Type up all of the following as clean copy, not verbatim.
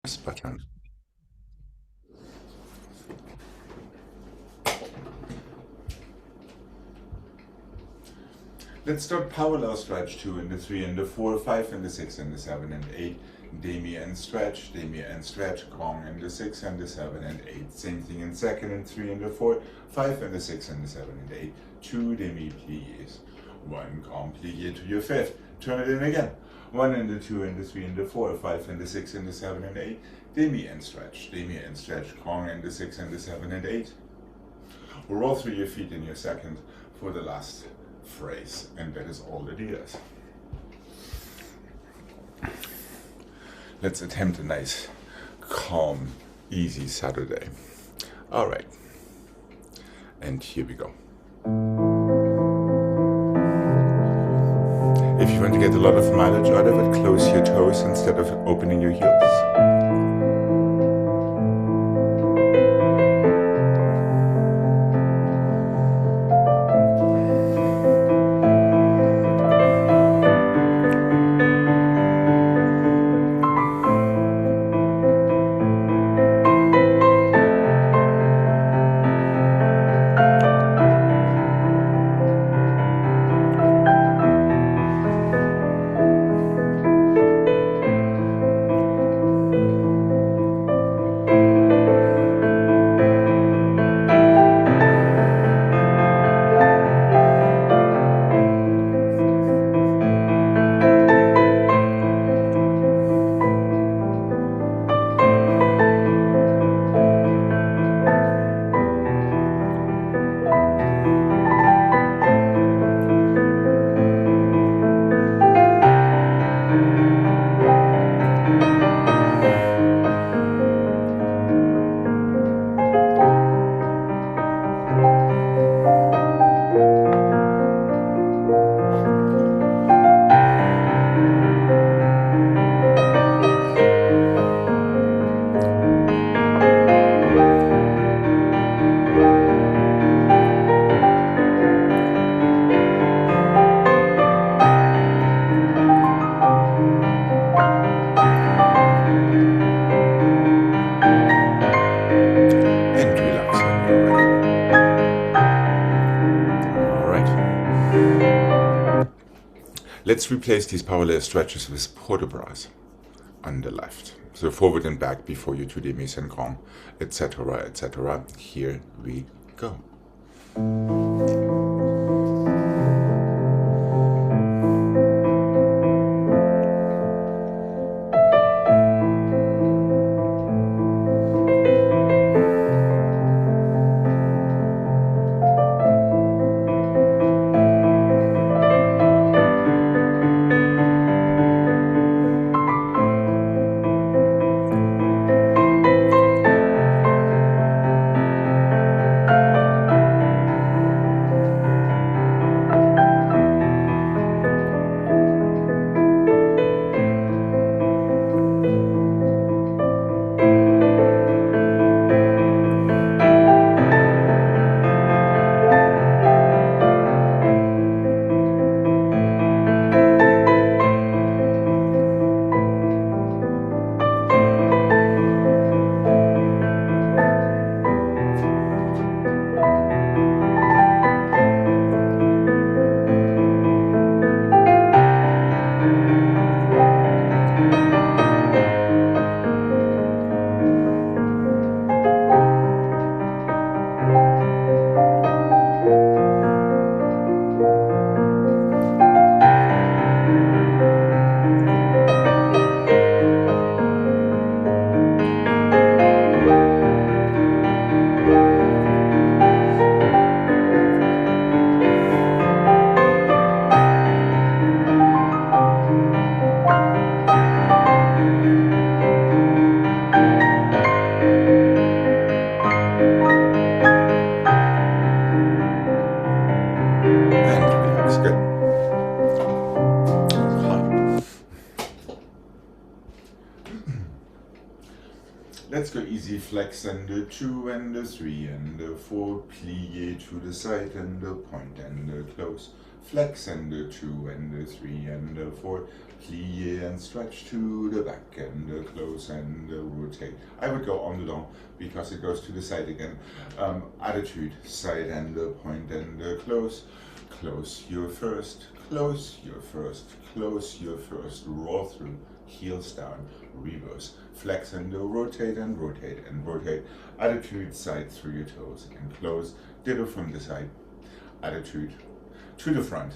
This button. Let's start parallel stretch 2 and the 3 and the 4, 5 and the 6 and the 7 and 8. Demi and stretch, gong and the 6 and the 7 and 8. Same thing in second and 3 and the 4, 5 and the 6 and the 7 and 8. 2 demi pliés. 1 gong plié to your fifth. Turn it in again. 1 and the 2 and the 3 and the 4, 5 and the 6 and the 7 and 8. Demi and stretch, gong and the 6 and the 7 and 8. Roll through your feet in your second for the last phrase, and that is all it is. Let's attempt a nice, calm, easy Saturday. All right, and here we go. If you want to get a lot of mileage out of it, close your toes instead of opening your heels. Let's replace these parallel stretches with port de bras on the left. So forward and back before you two demi and gong, etc., etc. Here we go. Let's go easy flex and the 2 and the 3 and the 4 plie to the side and the point and the close. flex and the 2 and the 3 and the 4, plie and stretch to the back and the close and the rotate. I would go on the long because it goes to the side again. Attitude, side and the point and the close. Close your first, close your first, close your first, roll through, heels down, reverse, flex and rotate and rotate and rotate. Attitude, side through your toes and close, ditto from the side. Attitude to the front.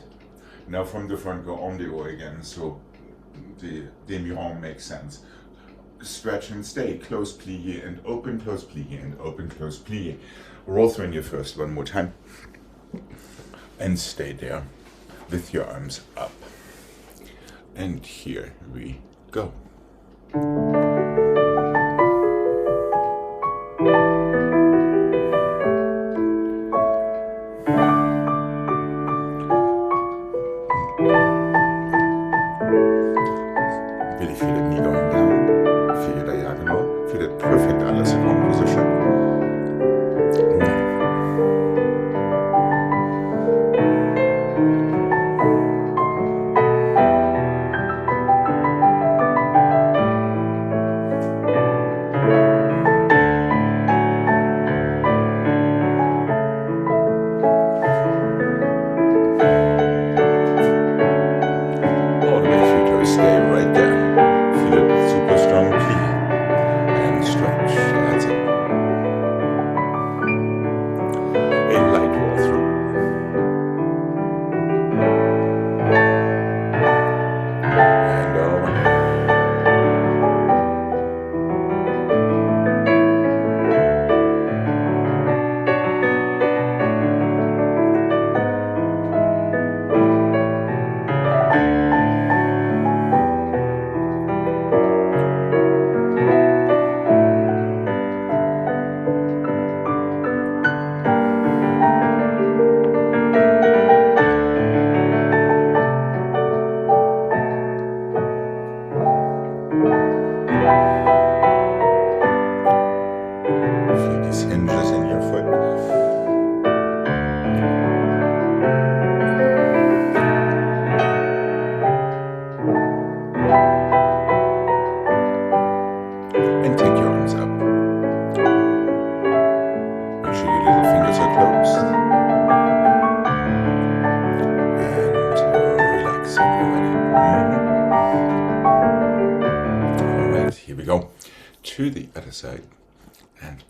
Now from the front go on the O again, so the demi-rond makes sense. Stretch and stay, close plie and open, close plie and open, close plie. Roll through in your first one more time. And stay there with your arms up. And here we go. Really feel it knee going down. Feel your diagonal. Feel it perfect alles in one position. Stay right there. Feel it super strong plie and stretch. That's it. A light roll through. And over. Feel these hinges in your foot. And take your arms up. Make sure your little fingers are closed. And relax when you're ready. Alright, here we go. To the other side. And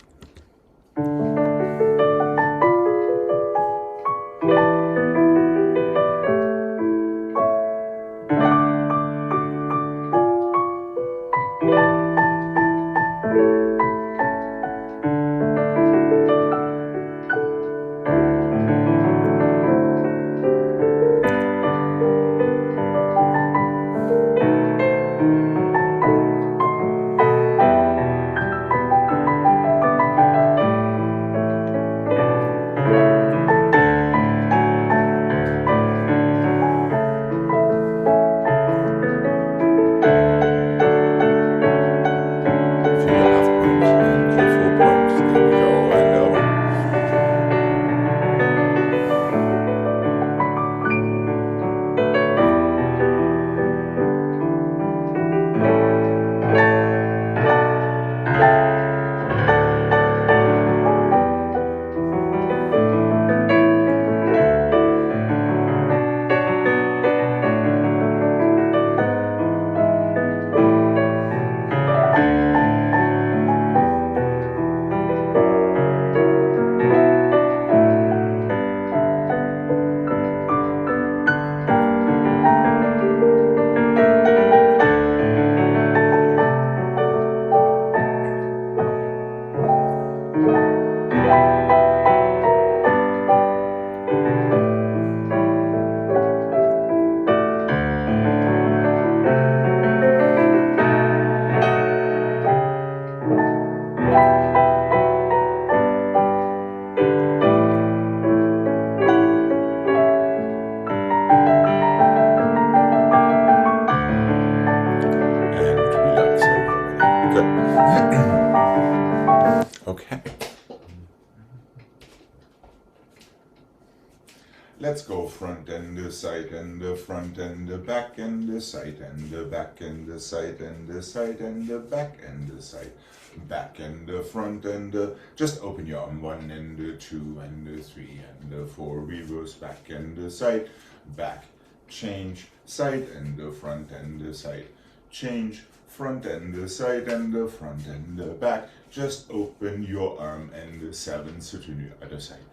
Let's go front and the side and the front and the back and the side and the back and the side and the side and the back and the side. Back and the front and the, just open your arm, 1 and the 2 and the 3 and the 4, reverse, back and the side, back, change, side and the front and the side, change, front and the side and the front and the back, just open your arm and the 7, so to the other side,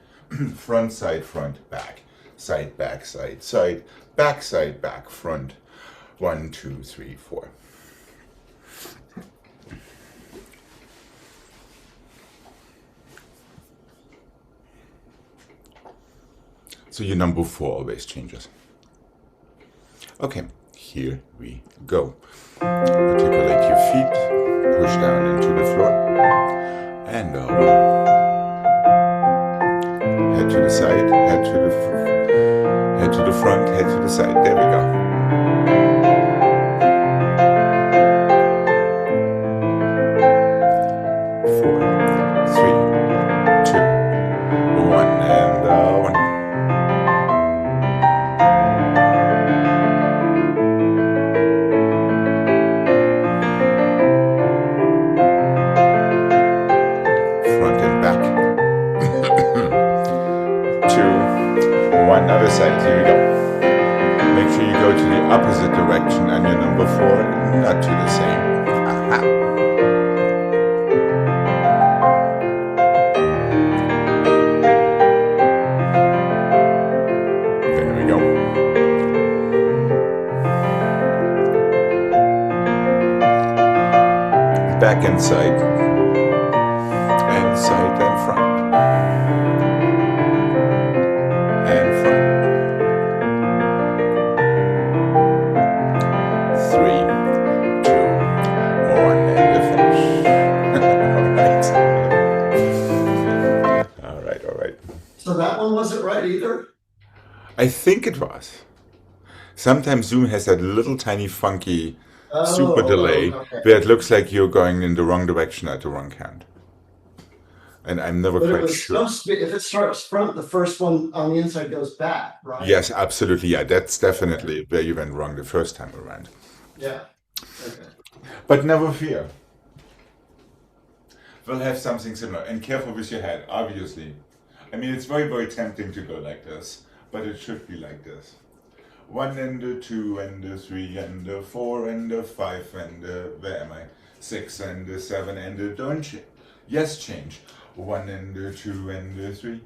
front, back, side, back, side, back, front, 1, 2, 3, 4. So your number 4 always changes. Okay, here we go. Articulate your feet, push down into the floor, and head to the side, head to the front, head to the side. There we go. Other side, here we go. Make sure you go to the opposite direction on your number 4, not to the same. Aha. There we go. Back and side and front. So that one wasn't right either? I think it was. Sometimes Zoom has that little tiny funky super delay where it looks like you're going in the wrong direction at the wrong hand. And I'm never quite sure. If it starts front, the first one on the inside goes back, right? Yes, absolutely. Yeah, that's definitely where you went wrong the first time around. Yeah. Okay. But never fear. We'll have something similar. And careful with your head, obviously. I mean, it's very, very tempting to go like this, but it should be like this. 1 and the 2 and the 3 and the 4 and the 5 and the, where am I? 6 and the 7 and the, don't change. Yes, change. 1 and the 2 and the 3.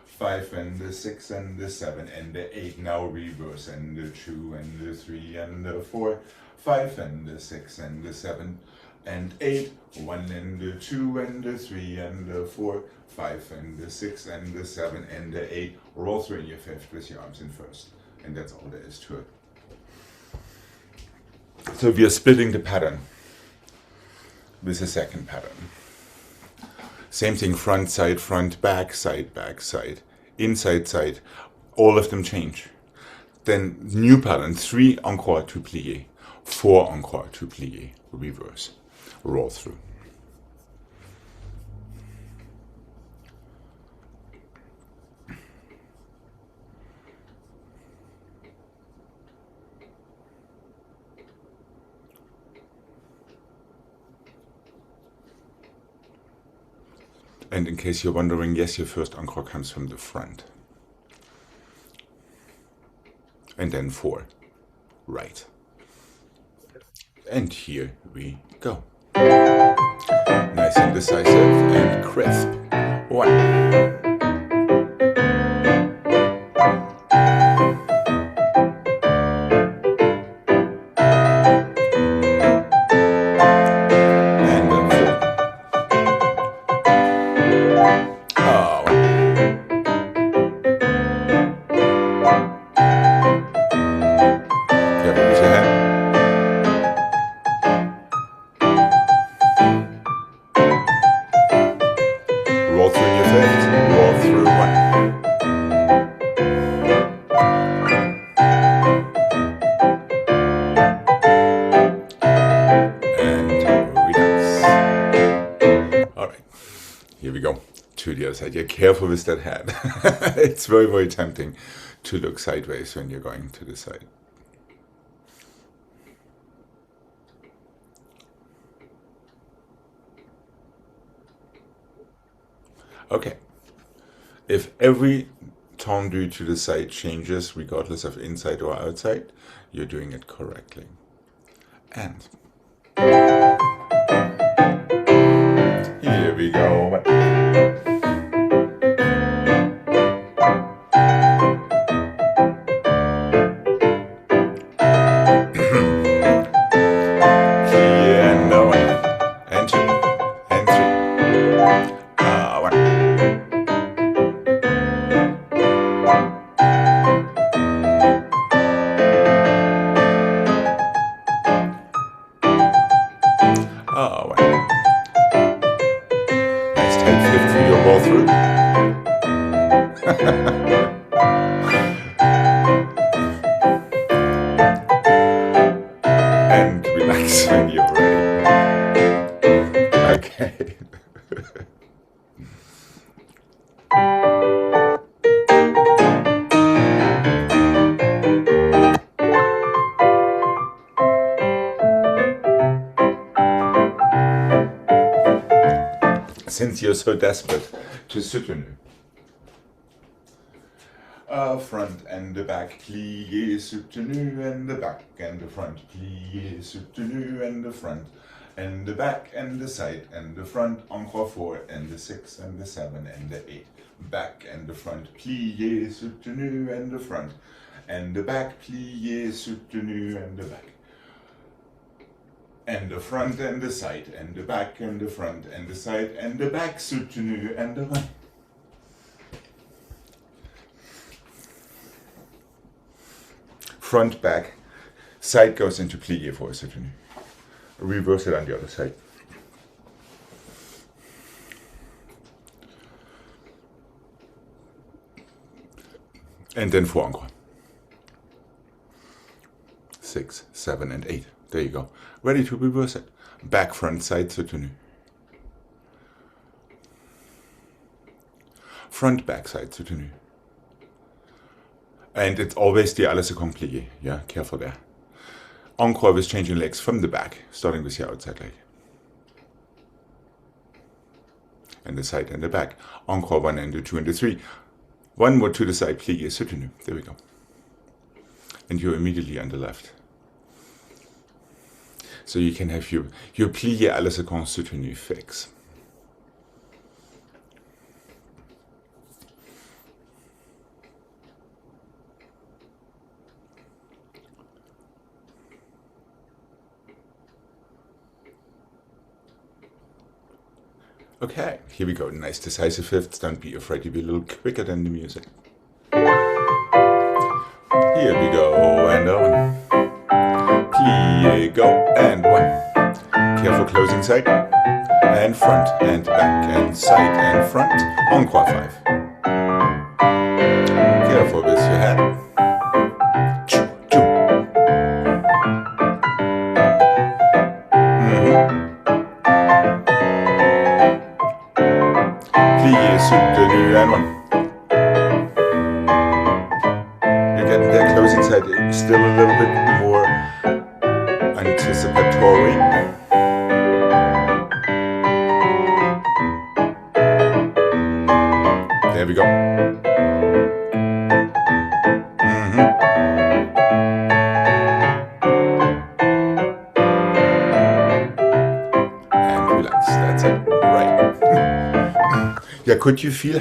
5 and the 6 and the 7 and the 8. Now reverse, and the 2 and the 3 and the 4. 5 and the 6 and the 7 and 8. 1 and the 2 and the 3 and the 4. 5 and the 6 and the 7 and the 8. Roll through in your 5th with your arms in first. And that's all there is to it. So we are splitting the pattern with the second pattern. Same thing, front, back, side, inside, side. All of them change. Then new pattern, 3 encore to plié, 4 encore to plié, reverse, roll through. And in case you're wondering, yes, your first encore comes from the front. And then 4, right. And here we go. Nice and decisive and crisp. 1. Roll through in your 5th, roll through 1. And relax. Alright, here we go. to the other side. You're careful with that head. It's very, very tempting to look sideways when you're going to the side. Okay. If every tendu to the side changes, regardless of inside or outside, you're doing it correctly. And here we go. And relax when you're ready. Okay. Since you're so desperate to soutenir. Front and the back, plié, soutenu, and the back and the front, plié, soutenu, and the front, and the back and the side and the front, encore 4 and the 6 and the 7 and the 8, back and the front, plié, soutenu, and the front, and the back, plié, soutenu, and the back, and the front and the side and the back and the front and the side and the back, soutenu, and the one. Front, back, side goes into plié for a soutenu. Reverse it on the other side. And then 4 encore. 6, 7, and 8. There you go. Ready to reverse it. Back, front, side, soutenu. Front, back, side, soutenu. And it's always the à la seconde plié. Yeah, careful there. Encore with changing legs from the back, starting with your outside leg. And the side and the back. Encore 1 and the 2 and the 3. One more to the side, plié, soutenu. There we go. And you're immediately on the left. So you can have your plié à la seconde soutenu fix. Okay, here we go. Nice decisive fifths. Don't be afraid to be a little quicker than the music. Here we go, and on. Plie, go, and 1. Careful closing side, and front, and back, and side, and front. Encore 5. Careful with your head. Soutenu and 1. You're getting that closing side still a little bit more anticipatory. There we go. And relax, that's it. Right. Yeah, could you feel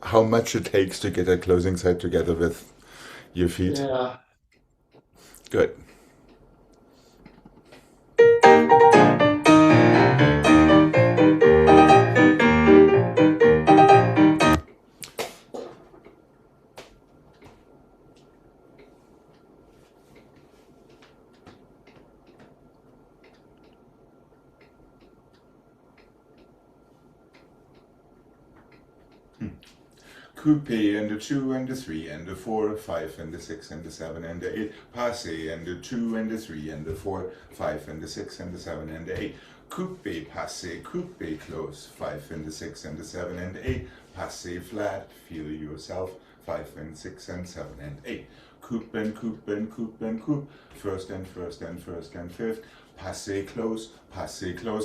how much it takes to get that closing side together with your feet? Yeah. Good. Coupé and the 2 and the 3 and the 4, 5 and the 6 and the 7 and the 8. Passé and the 2 and the 3 and the 4, 5 and the 6 and the 7 and the 8. coupe, passé, coupe, close, 5 and the 6 and the 7 and 8, passé flat, feel yourself, 5 and 6 and 7 and 8, coupe and coupe and coupe and coupe, first and first and first and fifth, passé close,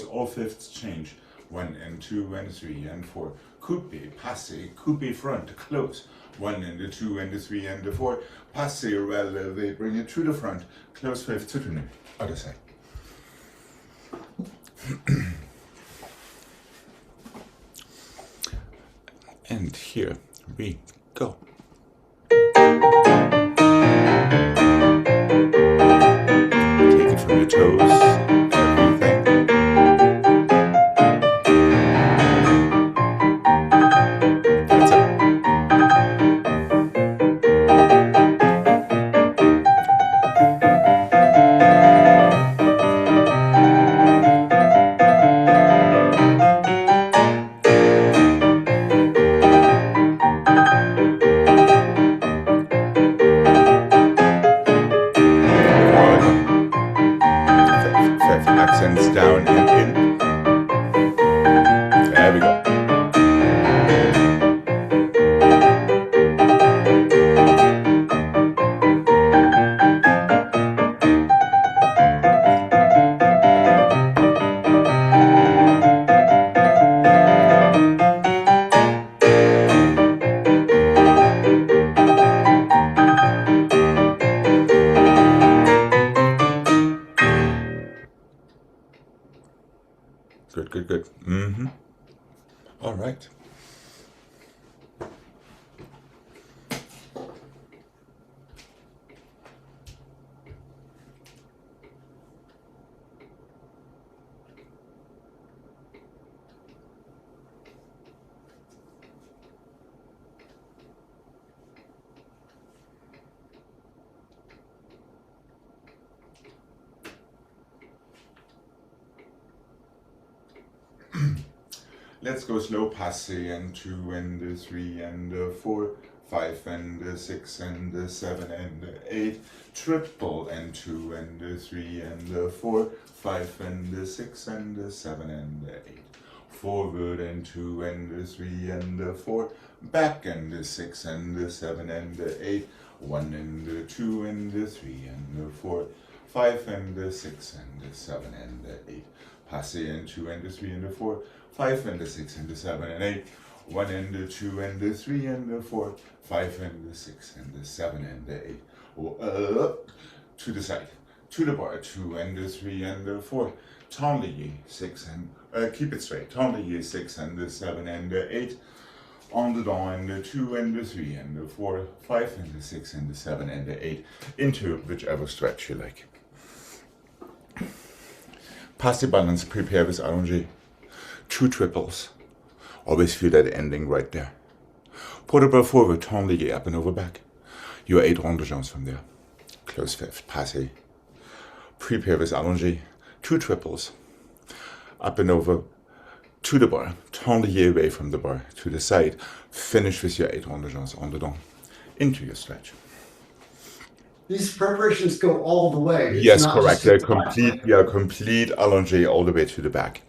all fifths change, 1 and 2 and 3 and 4, coupe, passé, coupe front, close, 1 and the 2 and the 3 and the 4, passé releve, bring it to the front, close fifth to the other side. And here we go. Take it from your toes, everything. That's it. Accents down and in. There we go. Good. All right. Let's go slow, passé and 2 and the 3 and the 4, 5 and the 6 and the 7 and the 8, triple and 2 and the 3 and the 4, 5 and the 6 and the 7 and the 8, forward and 2 and the 3 and the 4, back and the 6 and the 7 and the 8, 1 and the 2 and the 3 and the 4, 5 and the 6 and the 7 and the 8, passé and 2 and the 3 and the 4, 5 and the 6 and the 7 and 8, 1 and the 2 and the 3 and the 4, 5 and the 6 and the 7 and the 8, to the side, to the bar, 2 and the 3 and the 4, tendez 6 and, keep it straight, tendez 6 and the 7 and the 8, on the down and the 2 and the 3 and the 4, 5 and the 6 and the 7 and the 8, into whichever stretch you like. Pass the balance, prepare with allongé. 2 triples. Always feel that ending right there. Put the ball forward, tendez up and over back. Your 8 ronde de jambes from there. Close fifth, passé. Prepare with allongé. 2 triples. Up and over to the bar. Tendez away from the bar to the side. Finish with your 8 ronde de jambes on the down. Into your stretch. These preparations go all the way. It's yes, not correct. just They're complete allongé all the way to the back.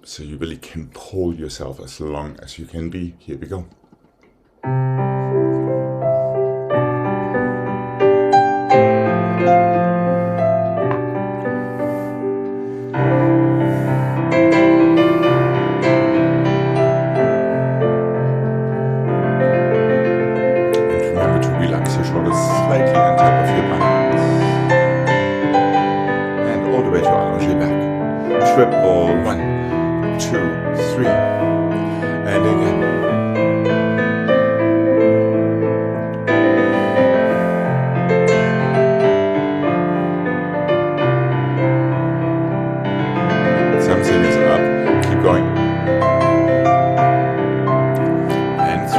So you really can pull yourself as long as you can be. Here we go. And remember to relax your shoulders slightly on top of your balance. And all the way to allongé back. Triple, 1, 2, 3, and again. Something is up, keep going. And 3,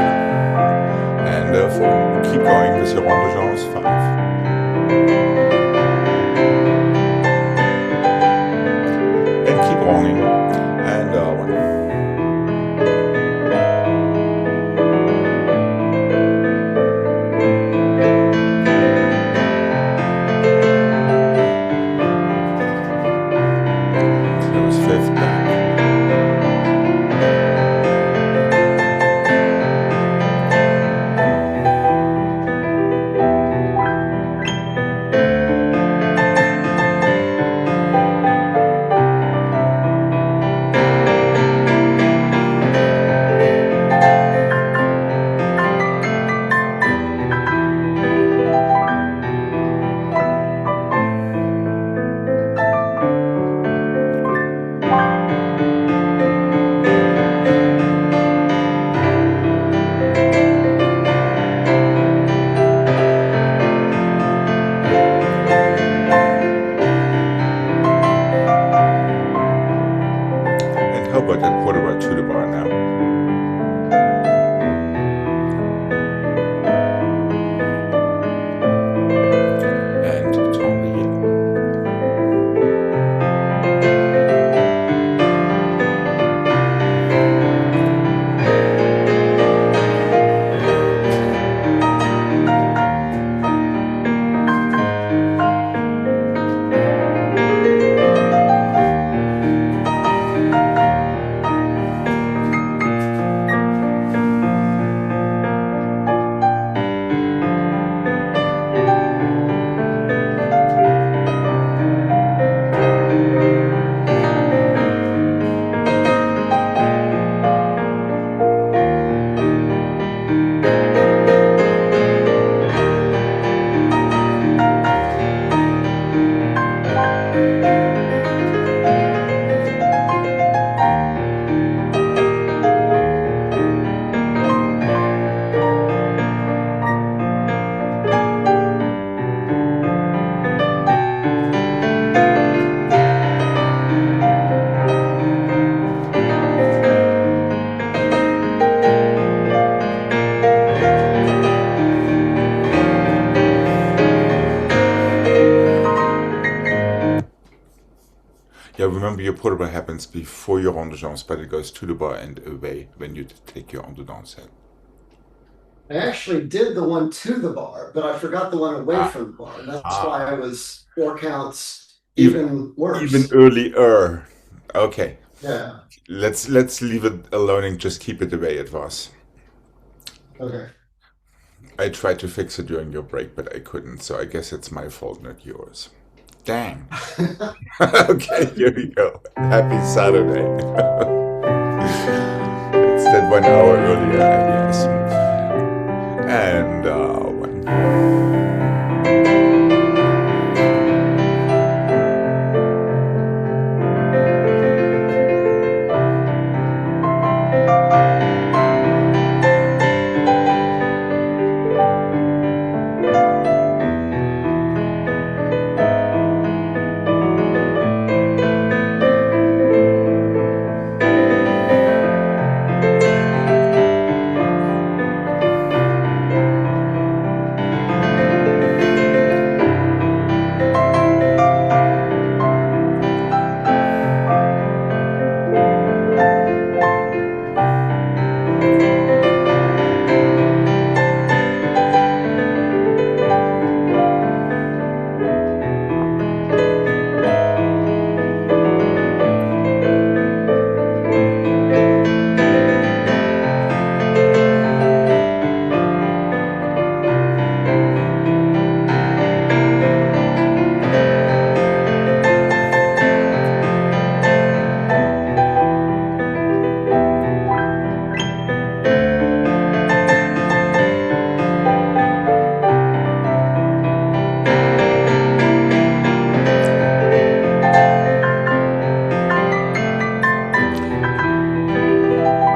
and 4, keep going with your ronde de jambes, 5. And keep rolling. And 1. Yeah, remember your portable happens before your rond de jambe, but it goes to the bar and away when you take your rond de danse set. I actually did the one to the bar, but I forgot the one away Ah, from the bar. And that's why I ah. was 4 counts Even even even worse. earlier. Okay, Yeah. let's leave it alone and just keep it the way it was. Okay. I tried to fix it during your break, but I couldn't, so I guess it's my fault, not yours. Dang. Okay, here we go. Happy Saturday. It's that 1 hour earlier, I guess. And one.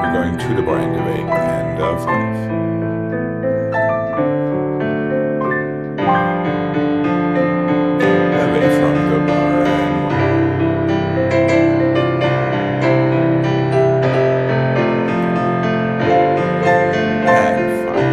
We're going to the bar and away. And five. Away from the bar and one. And five.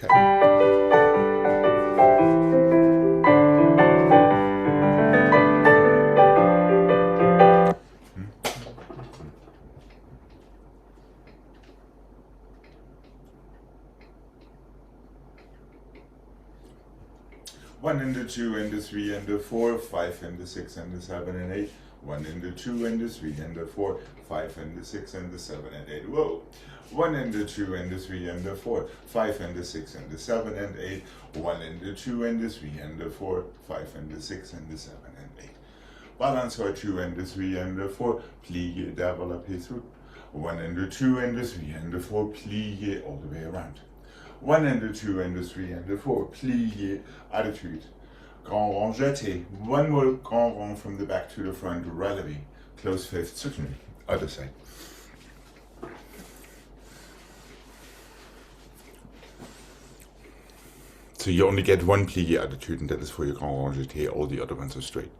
Okay. 1 and the 2 and the 3 and the 4, 5 and the 6 and the 7 and 8. 1 and the 2 and the 3 and the 4, 5 and the 6 and the 7 and 8. Whoa. 1 and the 2 and the 3 and the 4, 5 and the 6 and the 7 and 8. 1 and the 2 and the 3 and the 4, 5 and the 6 and the 7 and 8. Balance or 2 and the 3 and the 4, plie, développé through. 1 and the 2 and the 3 and the 4, plie all the way around. 1 and the 2 and the 3 and the 4, plie, attitude. Grand rond jeté. One more grand rond from the back to the front, relevé. Close fifth, certainly. Other side. So you only get one plie attitude, and that is for your grand rond jeté. All the other ones are straight.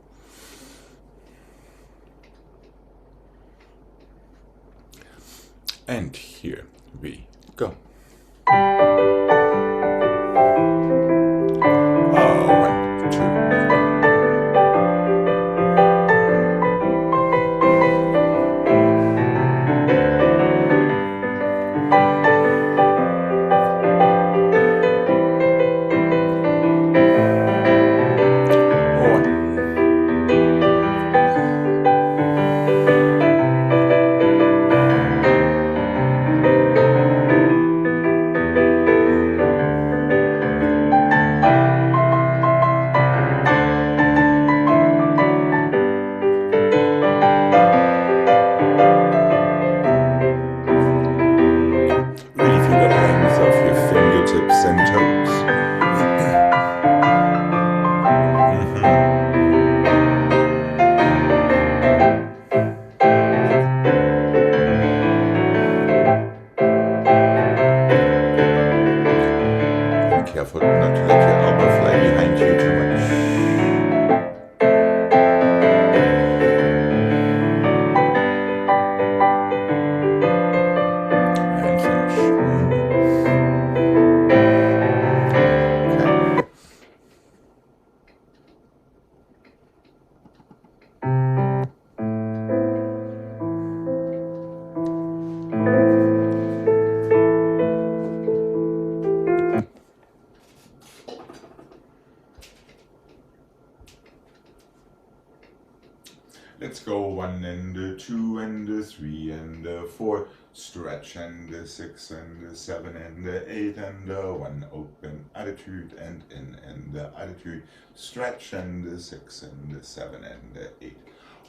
And here we go. 1, 2, Let's go 1 and 2 and 3 and 4. Stretch and 6 and 7 and 8 and 1. Open attitude and in and attitude. Stretch and 6 and 7 and 8.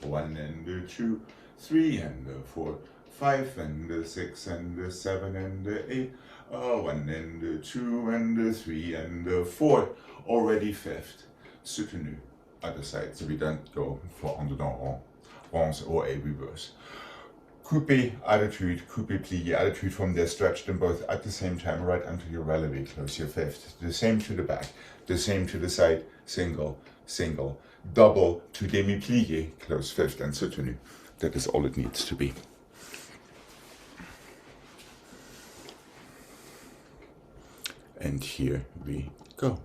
1 and 2, 3 and 4. 5 and 6 and 7 and 8. 1 and 2 and 3 and 4. Already fifth. Soutenu. Other side, so we don't go for en dedans ronds or a reverse. Coupé attitude, coupé plié attitude from there, stretch them both at the same time right until you releve, close your fifth. The same to the back, the same to the side, single, single, double to demi plié, close fifth and soutenu. That is all it needs to be. And here we go.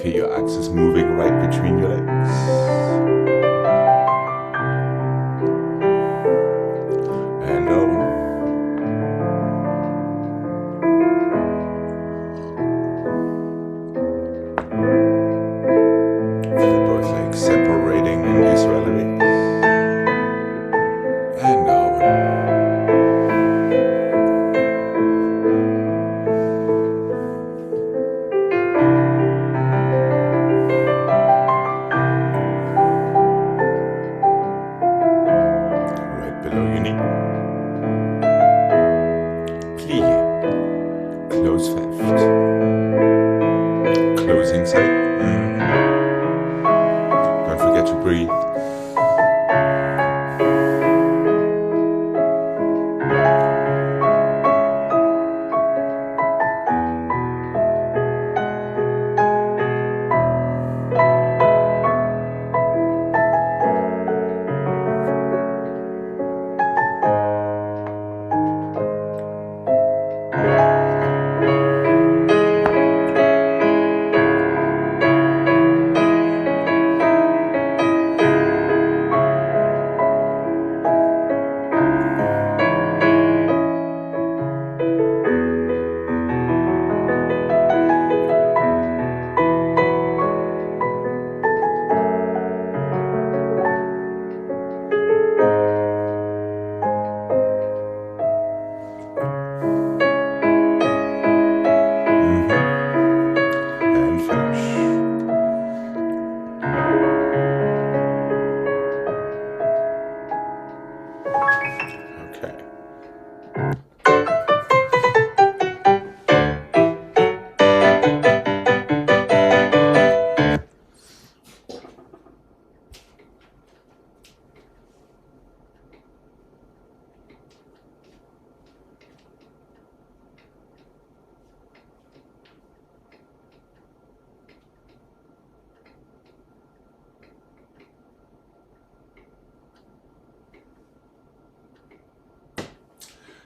Your axis moving right between your legs. And over. Feel both legs separating in these releves. And over. Below your knee. Plié. Close fifth. Closing side. Don't forget to breathe.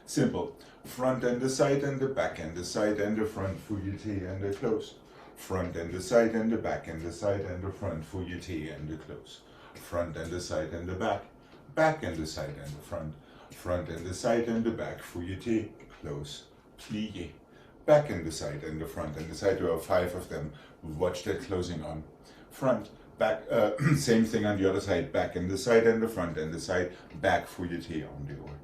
Simple. Front and the side and the back and the side and the front for your T and the close. Front and the side and the back and the side and the front for your T and the close. Front and the side and the back. Back and the side and the front. Front and the side and the back for your T. Close. Plié. Back and the side and the front and the side. There are 5 of them. Watch that closing on. Front. Back, same thing on the other side. Back and the side and the front and the side. Back for your T on the or.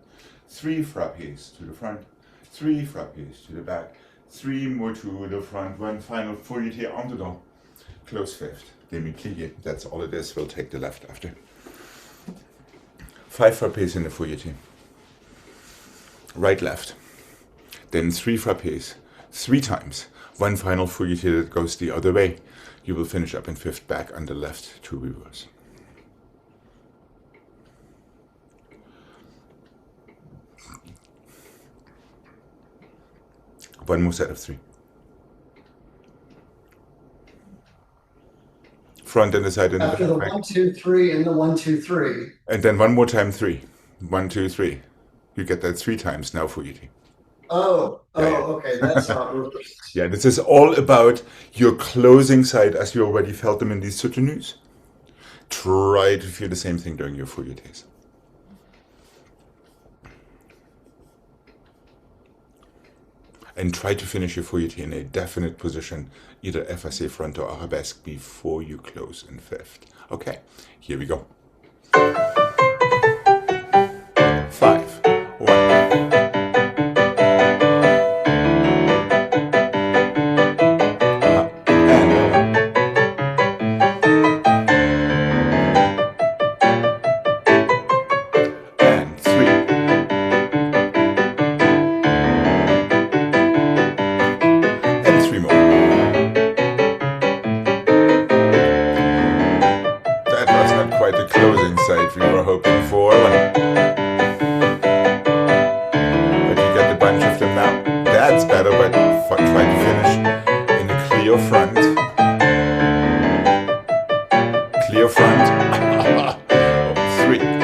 3 frappés to the front, 3 frappés to the back, 3 more to the front, 1 final fouilletté en dedans. Close fifth, demi-plié, that's all it is, we'll take the left after. 5 frappés in the fouilletté. Right, left. Then 3 frappés, 3 times, 1 final fouilletté that goes the other way. You will finish up in fifth back on the left to reverse. One more set of 3. Front and the side and after the back. 1, 2, 3 and the 1, 2, 3. And then one more time 3. 1, 2, 3. You get that 3 times now for eating. Okay, that's not reversed. Yeah, this is all about your closing side as you already felt them in these soutenus. Try to feel the same thing during your fouilletés. And try to finish your fouetté in a definite position, either effacé front or arabesque, before you close in fifth. Okay, here we go. 5, 1. Closing side we were hoping for. But you get a bunch of them now. That's better, but try to finish in a clear front. Clear front. 3.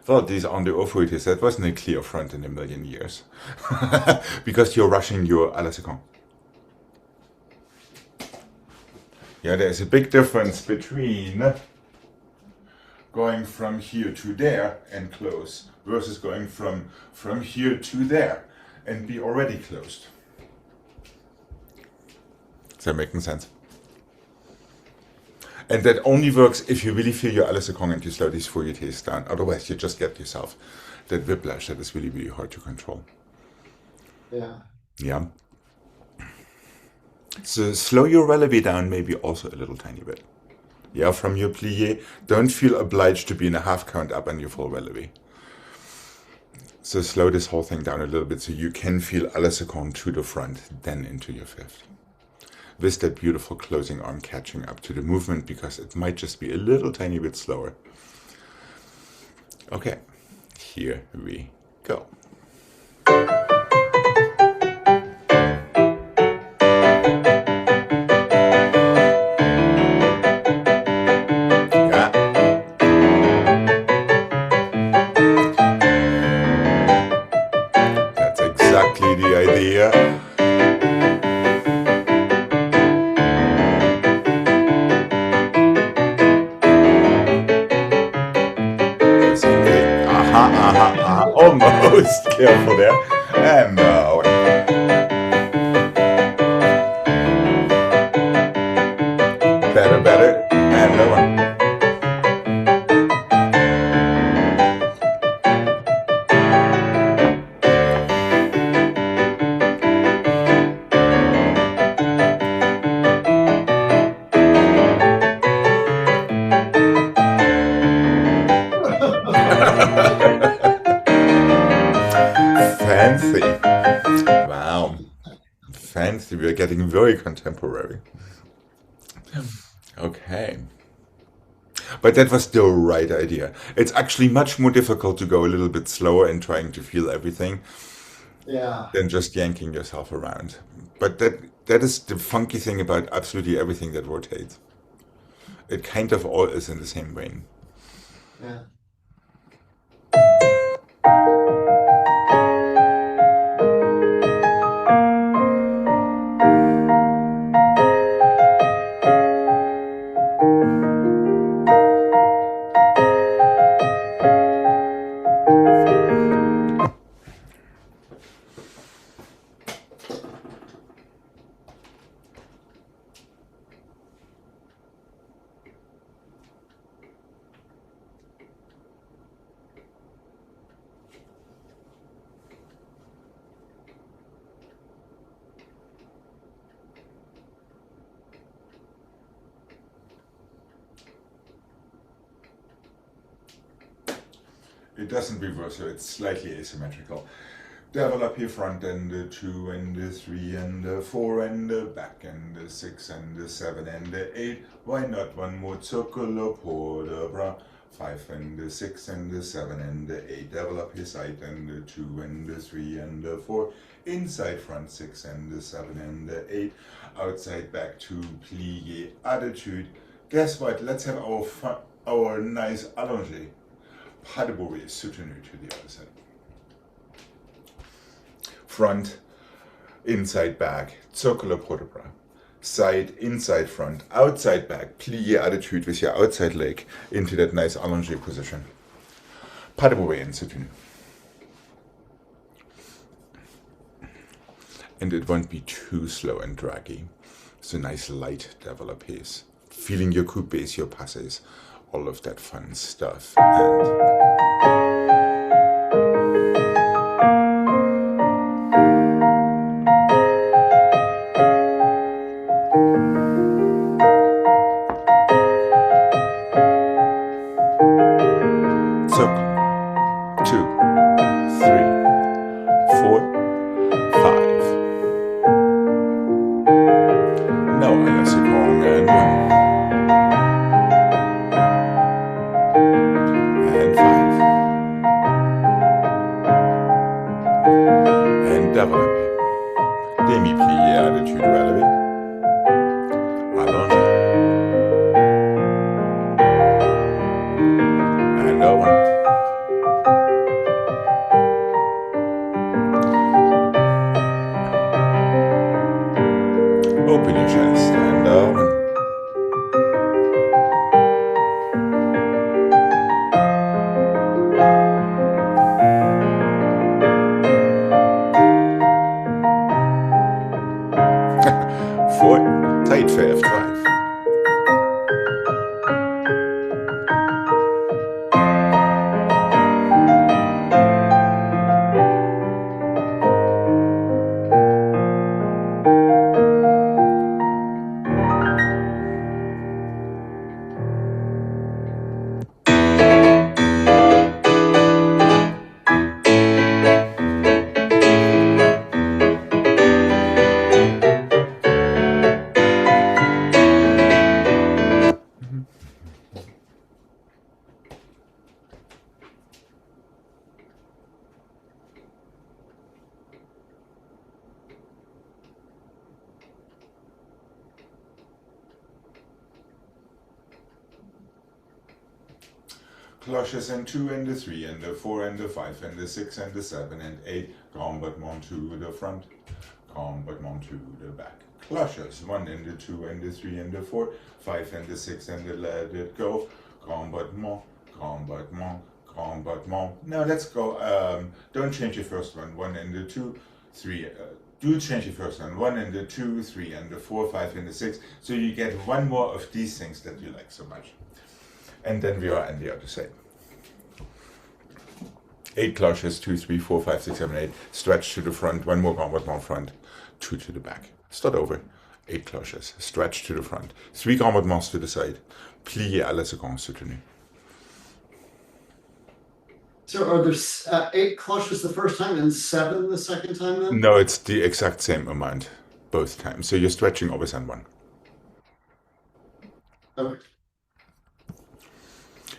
Well, these on the fouettés, that wasn't a clear front in a million years. Because you're rushing your à la seconde. Yeah, there's a big difference between going from here to there and close versus going from here to there and be already closed. Is that making sense? And that only works if you really feel your à la seconde and you slow these fouettés down. Otherwise, you just get yourself that whiplash that is really, really hard to control. Yeah. Yeah. So slow your relevé down maybe also a little tiny bit. Yeah, from your plié, don't feel obliged to be in a half count up on your full relevé. So slow this whole thing down a little bit so you can feel à la seconde to the front, then into your fifth. With that beautiful closing arm catching up to the movement, because it might just be a little tiny bit slower. Okay, here we go. Yeah. That's exactly the idea. Almost careful there. And now. Better. And no one. Fancy. Wow. Fancy. We're getting very contemporary. Okay. But that was the right idea. It's actually much more difficult to go a little bit slower and trying to feel everything than just yanking yourself around. But that is the funky thing about absolutely everything that rotates. It kind of all is in the same vein. Yeah. It doesn't reverse, so it's slightly asymmetrical. Develop here front and the 2 and the 3 and the 4 and the back and the 6 and the 7 and the 8. Why not one more circle pour the bras? 5 and the 6 and the 7 and the 8. Develop here side and the 2 and the 3 and the 4. Inside front 6 and the 7 and the 8. Outside back to plié attitude. Guess what? Let's have our nice allongé. Pas de bourrée, soutenu to the other side. Front, inside back, circular vertebra, side, inside front, outside back, plie attitude with your outside leg into that nice allongé position. Pas de mauvais soutenu. And it won't be too slow and draggy. It's a nice light développés. Feeling your coupés, your passes, all of that fun stuff. And circle. 2, 3, 4, 5. Now eine Sekunde and 1 and 5 and développé. Demi-plié attitude relevé. Allongé. And a 1. Open your chest and a 1. Four, tight for F5. Cloches and 2 and the 3 and the 4 and the 5 and the 6 and the 7 and 8. Combattement to the front, combattement to the back. Cloches 1 and the 2 and the 3 and the 4, 5 and the 6 and the let it go. Combattement, combattement, combattement. Now let's go. Don't change the first one. 1 and the 2, 3. Do change the first one. 1 and the 2, 3 and the 4, 5 and the 6. So you get one more of these things that you like so much. And then we are on the other side. 8 cloches, 2, 3, 4, 5, 6, 7, 8. Stretch to the front, one more combattement front, 2 to the back. Start over. 8 cloches, stretch to the front, 3 combattements to the side. Plier à la seconde soutenue. So are there 8 cloches the first time and 7 the second time then? No, it's the exact same amount both times. So you're stretching always on 1. Okay.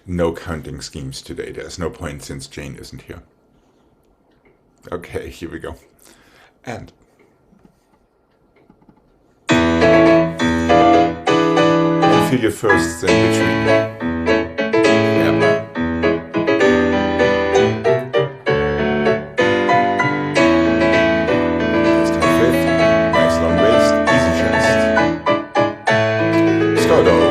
No counting schemes today. There's no point since Jane isn't here. Okay, here we go. And feel your firsts in between. Yeah. Just have fifth. Nice long waist. Easy chest. Start over.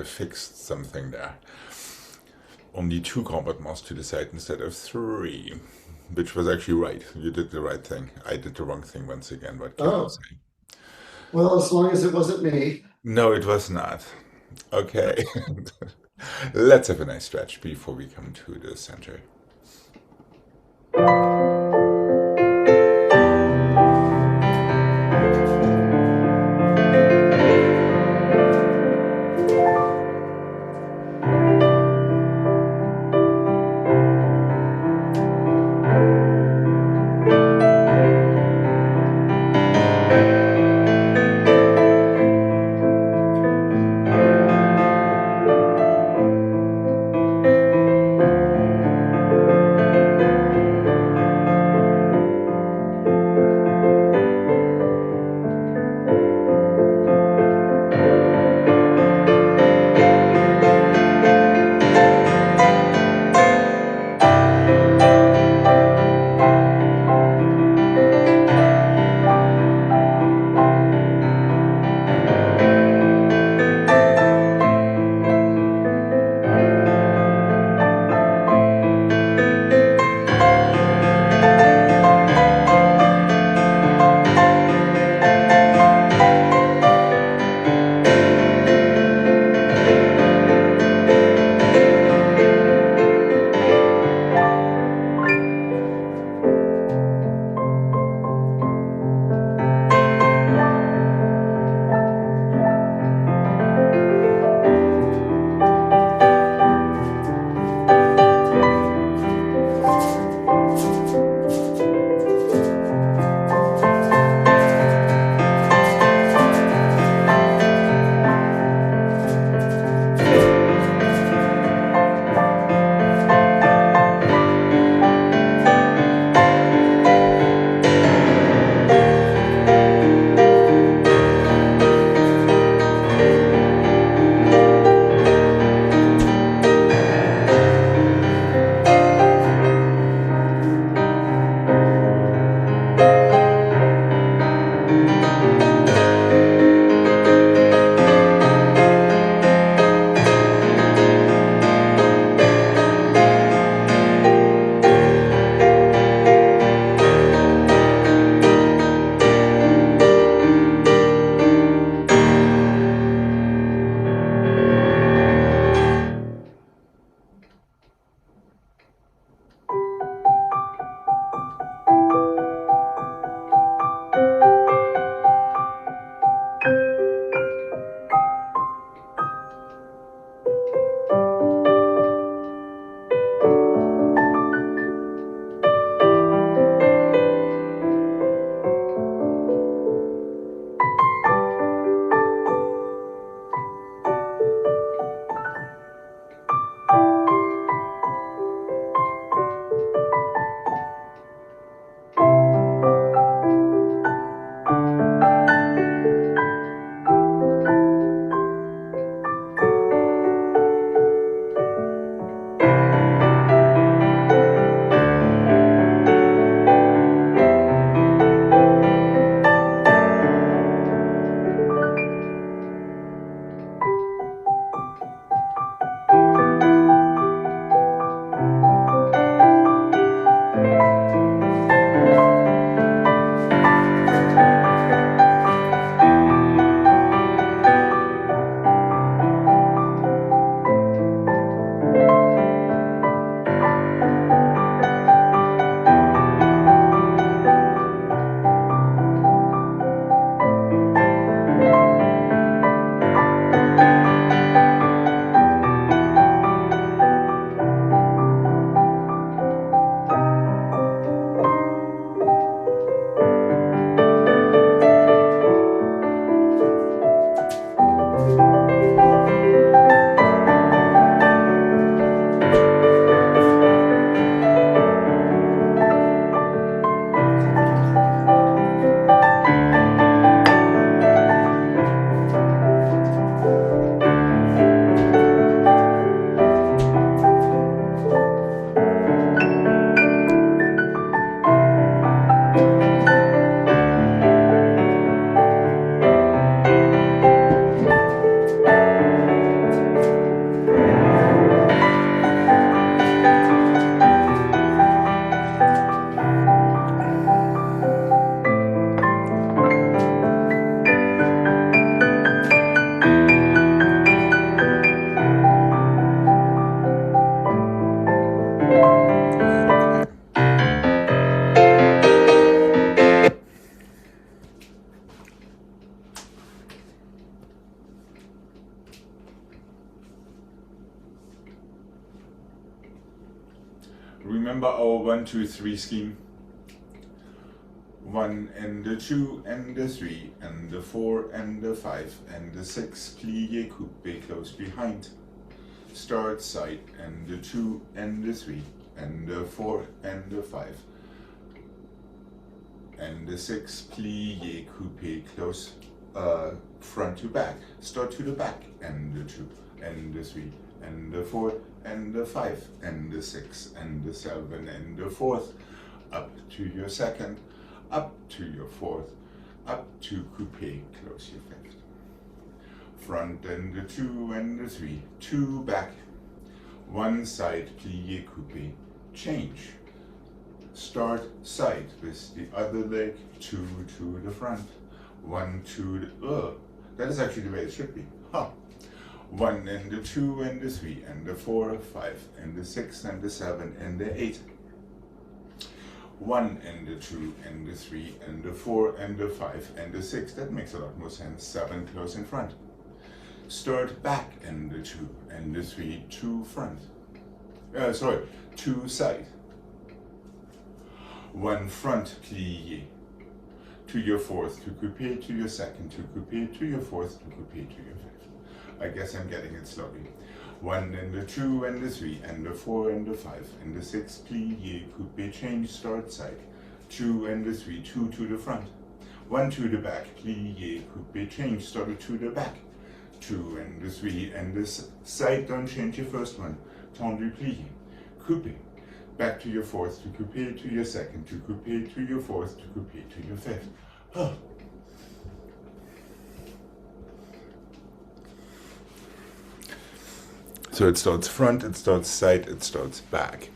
Fixed something there. Only 2 combattements to the side instead of 3, which was actually right. You did the right thing. I did the wrong thing once again. What can I say? Well, as long as it wasn't me. No, it was not. Okay. Let's have a nice stretch before we come to the center. Remember our 1, 2, 3 scheme? 1 and the 2 and the 3 and the 4 and the 5 and the 6, plie coupe close behind. Start side and the 2 and the 3 and the 4 and the 5 and the 6, plie coupe close front to back. Start to the back and the 2 and the 3 and the 4 and the 5 and the 6 and the 7 and the 4th, up to your 2nd, up to your 4th, up to coupe, close your 5th. Front and the 2 and the 3, 2 back, 1 side, plie coupe, change. Start side with the other leg, 2 to the front, 1 to the, that is actually the way it should be. Huh. 1 and the 2 and the 3 and the 4, 5 and the 6 and the 7 and the 8. 1 and the 2 and the 3 and the 4 and the 5 and the 6. That makes a lot more sense. 7 close in front. Start back and the 2 and the 3, 2 front. 2 side. 1 front, plie. To your 4th, to coupe, to your 2nd, to coupe, to your 4th, to coupe, to your 5th. I guess I'm getting it slowly. 1 and the 2 and the 3 and the 4 and the 5 and the 6, plie, coupe, change, start side. 2 and the 3, 2 to the front. 1 to the back, plie, coupe, change, start to the back. 2 and the 3 and the side, don't change your first one. Tendu, plie, coupe. Back to your 4th, to coupe, to your 2nd, to coupe, to your 4th, to coupe, to your 5th. Oh. So it starts front, it starts side, it starts back.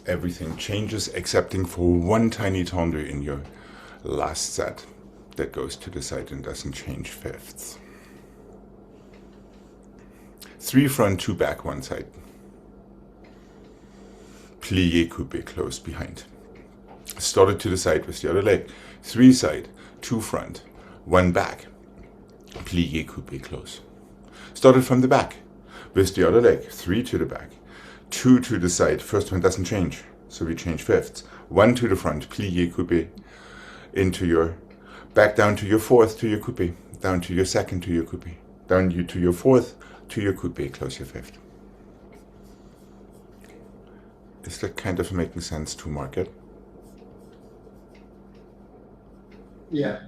Everything changes excepting for one tiny tendu in your last set that goes to the side and doesn't change fifths. 3 front, 2 back, 1 side. Plie coupe close behind. Started to the side with the other leg. 3 side, 2 front, 1 back. Plie coupe close. Started from the back with the other leg. 3 to the back, 2 to the side. First one doesn't change, so we change fifths. 1 to the front, plie coupe into your back, down to your 4th, to your coupe, down to your 2nd, to your coupe, down to your 4th, to your coupe, close your 5th. Is that kind of making sense to market? Yeah.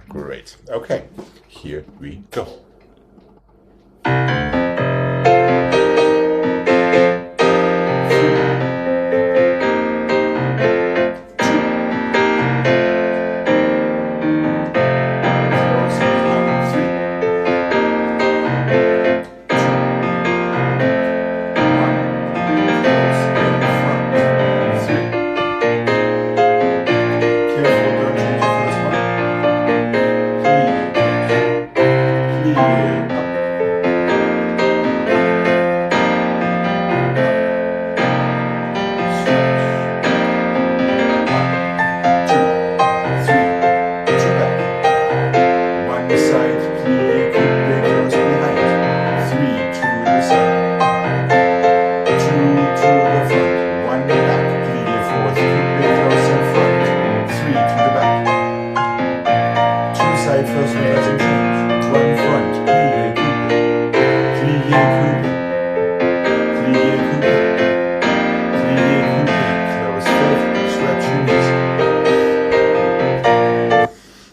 Great. Okay, here we go.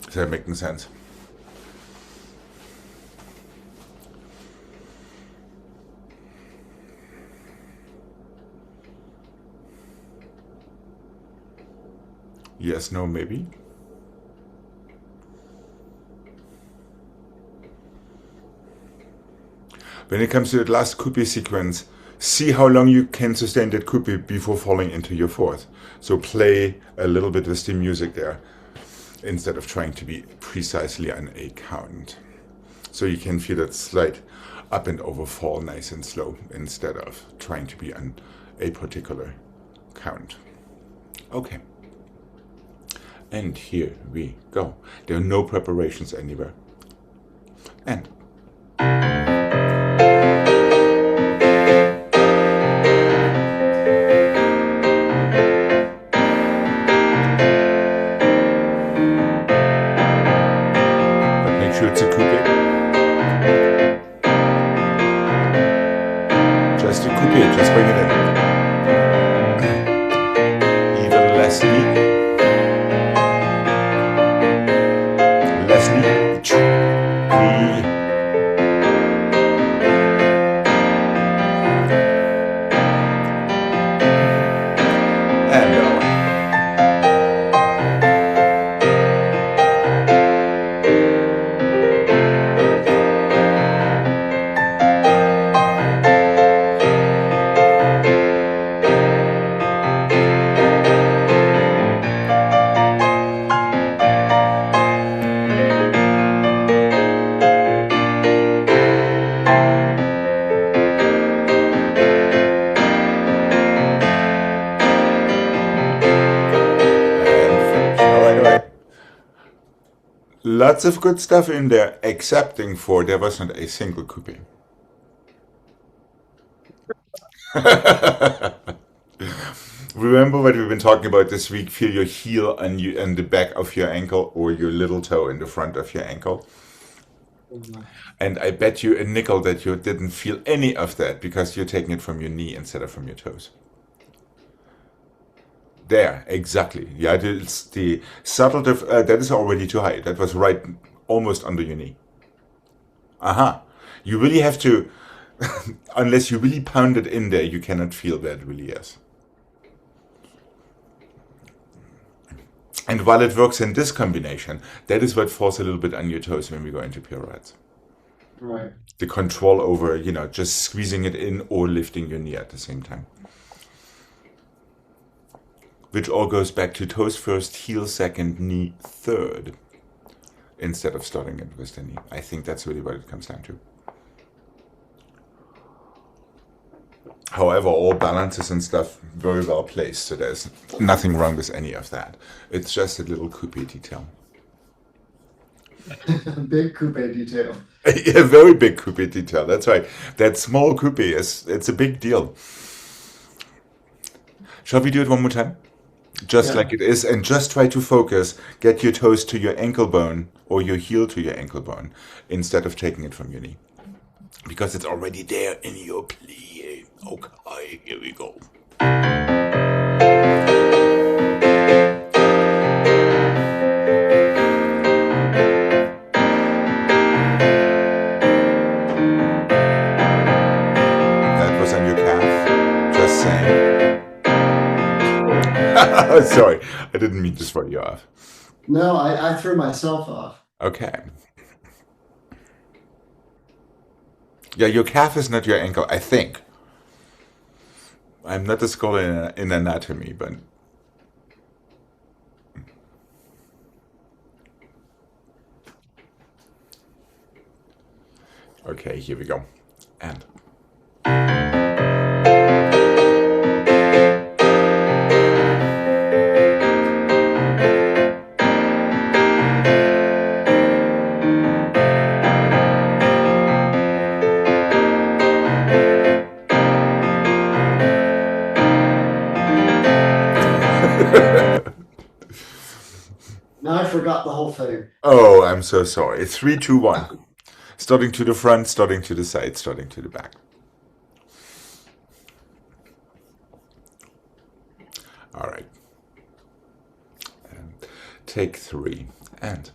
Is that making sense? Yes, no, maybe. When it comes to the last coupe sequence, see how long you can sustain that coupe before falling into your 4th. So play a little bit with the music there, instead of trying to be precisely on a count. So you can feel that slight up and over fall nice and slow, instead of trying to be on a particular count. Okay. And here we go. There are no preparations anywhere. And a coupe, just bring it in. Even Leslie. Leslie. Three. And go. Lots of good stuff in there, excepting for there was not a single coupe. Remember what we've been talking about this week? Feel your heel on you and the back of your ankle or your little toe in the front of your ankle. And I bet you a nickel that you didn't feel any of that because you're taking it from your knee instead of from your toes. There, exactly. Yeah, it's the subtle that is already too high. That was right almost under your knee. Aha. You really have to, unless you really pound it in there, you cannot feel that it really is. And while it works in this combination, that is what falls a little bit on your toes when we go into pirouettes. Right. The control over, just squeezing it in or lifting your knee at the same time. Which all goes back to toes first, heel second, knee third, instead of starting it with the knee. I think that's really what it comes down to. However, all balances and stuff very well placed, so there's nothing wrong with any of that. It's just a little coupe detail. Big coupe detail. A very big coupe detail, that's right. That small coupe, it's a big deal. Shall we do it one more time? Just like it is, and just try to focus, get your toes to your ankle bone or your heel to your ankle bone instead of taking it from your knee. Because it's already there in your plie. Okay, here we go. That was on your calf. Just saying. Sorry, I didn't mean to throw you off. No, I threw myself off. Okay. Yeah, your calf is not your ankle, I think. I'm not a scholar in anatomy, but... Okay, here we go. And... Now I forgot the whole thing. Oh, I'm so sorry. 3, 2, 1. Starting to the front, starting to the side, starting to the back. All right. And take 3 and...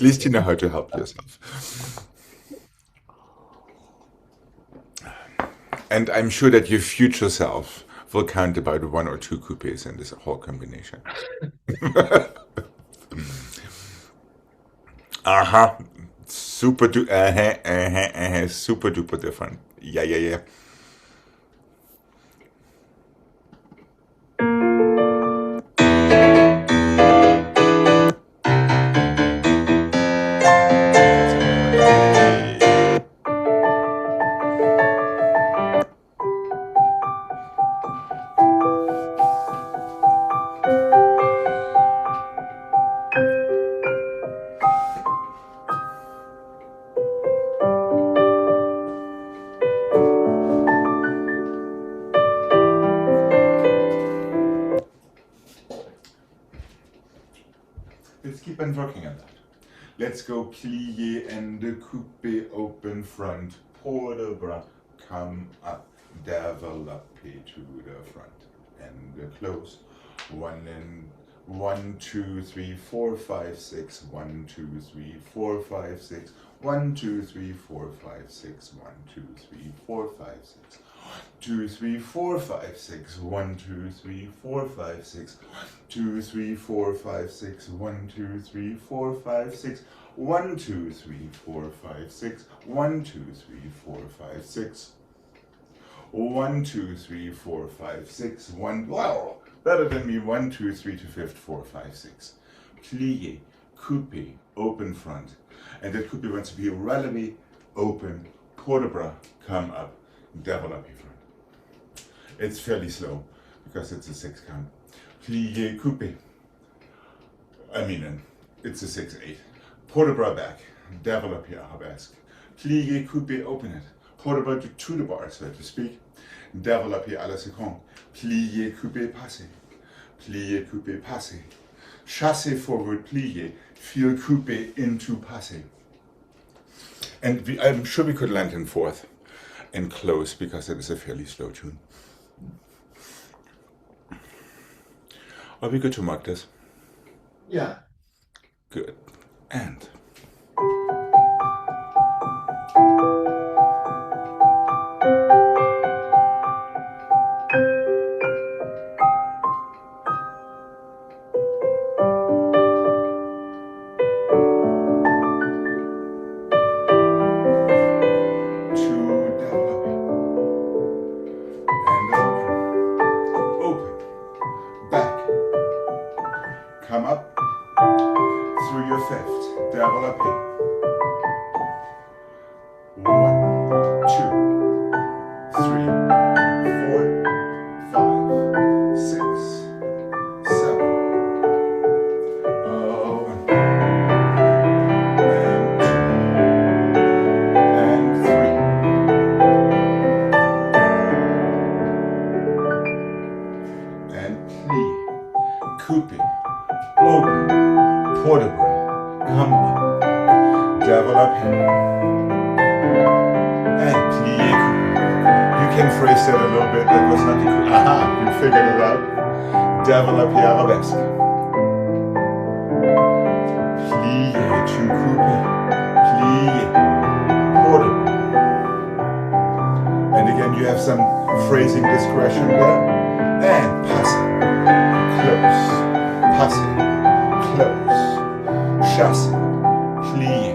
least you know how to help yourself. And I'm sure that your future self will count about 1 or 2 coupes in this whole combination. Super super duper different. Yeah. Let's keep on working on that. Let's go plie and the coupe open front, port de bras, come up, develop to the front and close. 1 2 3 4 5 6 1 2 3 4 5 6 1 2 3 4 5 6 1 2 3 4 5 6 2 3 4 5 6 1 2 3 4 5 6 2 3 4 5 6 1 2 3 4 5 6 1 2 3 4 5 6 1 2 3 4 5 6 1 2 3 4 5 6 1 wow, better than me. 1 2 3 to 5 4 5 6 plie, coupe, open front, and that coupe wants to be relatively open, port de bras, come up, develop your front. It's fairly slow because it's a 6 count. Plie, coupe, it's a 6-8. Port de bras back, develop your arabesque. Plie, coupe, open it. Port de bras to the bar, so to speak. Develop your à la seconde. Plie, coupe, passe. Plie, coupe, passe. Chasse forward, plie. Feel coupe into passe. And I'm sure we could land in fourth and close because it is a fairly slow tune. Are we good to mark this? Yeah. Good. And come up through your fifth, developing. 1 2 3 4 5 6 7 1 and 2 and 3 and plie, coupe, open, port de bras, come up, developing, and plie. You can phrase that a little bit. That was not the coupe. Aha, you figured it out. Develop your arabesque. Plie to coupe, plie, port de bras. And again, you have some phrasing discretion there. And passe, close, passe, close, chasse, plie,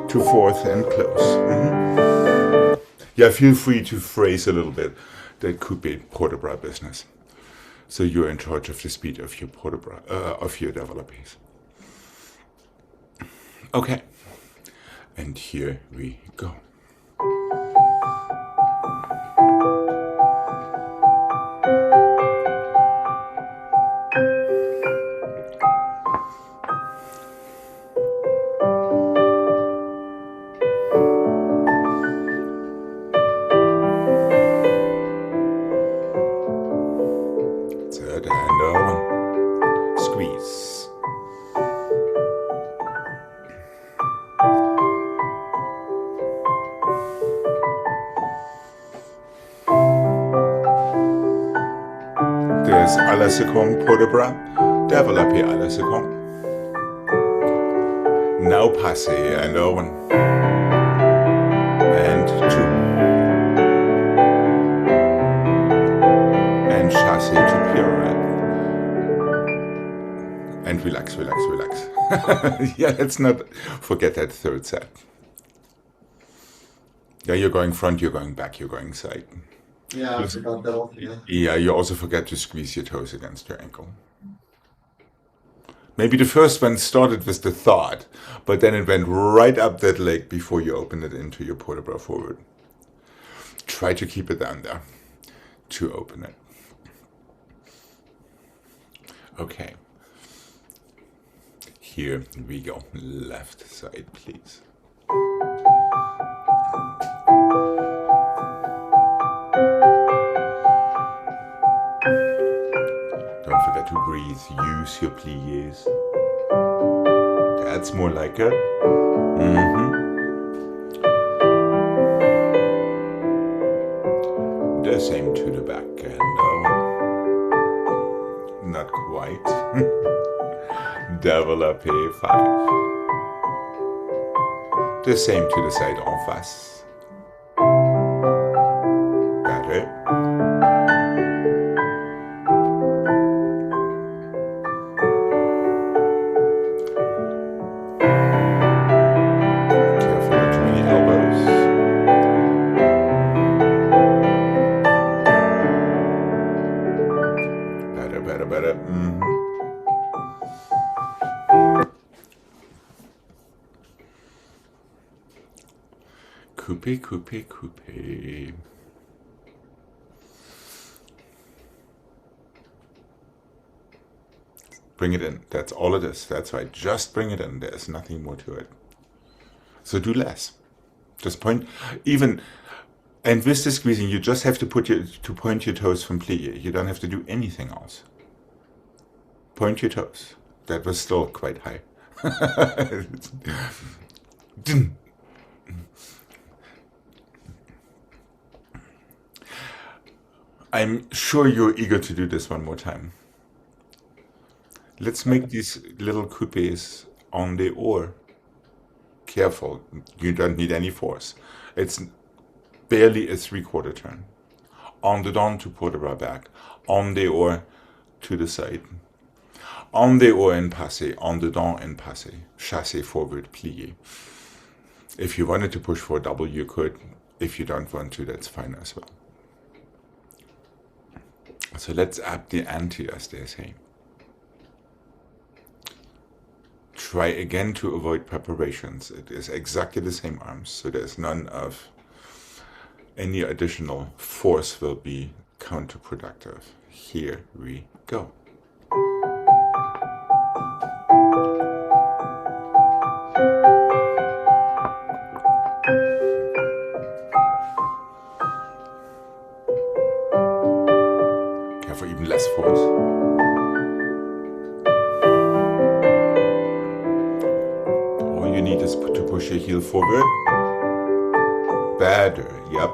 to fourth and close. Yeah, feel free to phrase a little bit the coupe port de bras business. So you're in charge of the speed of your port de bras, of your developers. Okay, and here we go. Third hand over, squeeze. There's à la seconde port de bras, développé à la seconde. Now passe and open. And 2. And chasse to pirouette. And relax, relax, relax. Yeah, let's not forget that third set. Yeah, you're going front, you're going back, you're going side. Yeah, I forgot that one. Yeah. Yeah, you also forget to squeeze your toes against your ankle. Maybe the first one started with the thought, but then it went right up that leg before you opened it into your port de bras forward. Try to keep it down there to open it. Okay. Here we go. Left side, please. Don't forget to breathe. Use your pliés. That's more like it. The same to the back and not quite. Développé 5. The same to the side en face. Better. Careful not too many elbows. Better, better, better. Coupe, coupe, coupe. Bring it in. That's all it is. That's right. Just bring it in. There's nothing more to it. So do less. Just point. Even, and with the squeezing, you just have to point your toes from plie. You don't have to do anything else. Point your toes. That was still quite high. I'm sure you're eager to do this one more time. Let's make these little coupes en dehors. Careful, you don't need any force. It's barely a 3/4 turn. En dedans to port de bras back. En dehors to the side. En dehors and passe. En dedans and passe. Chasse forward, plié. If you wanted to push for a double, you could. If you don't want to, that's fine as well. So let's up the ante, as they say. Try again to avoid preparations. It is exactly the same arms, so there's none of any additional force will be counterproductive. Here we go. Careful, even less force. All you need is to push your heel forward. Better, yep.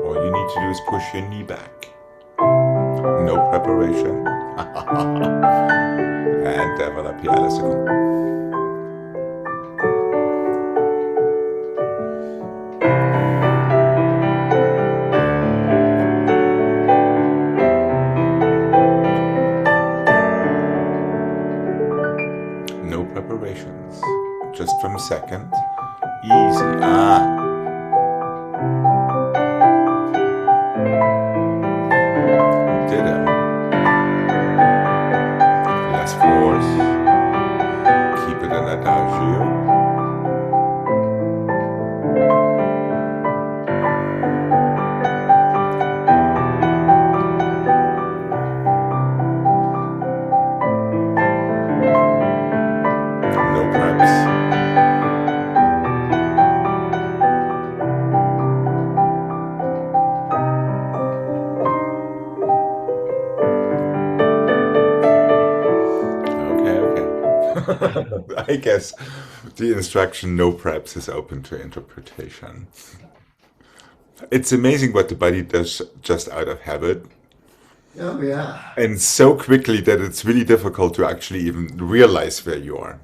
All you need to do is push your knee back. No preparation. And développez à la seconde. No preparations. Just from second. Easy. Ditto. Less force. Keep it in adagio. No preps. I guess the instruction no preps is open to interpretation. It's amazing what the body does just out of habit. Oh, yeah. And so quickly that it's really difficult to actually even realize where you are.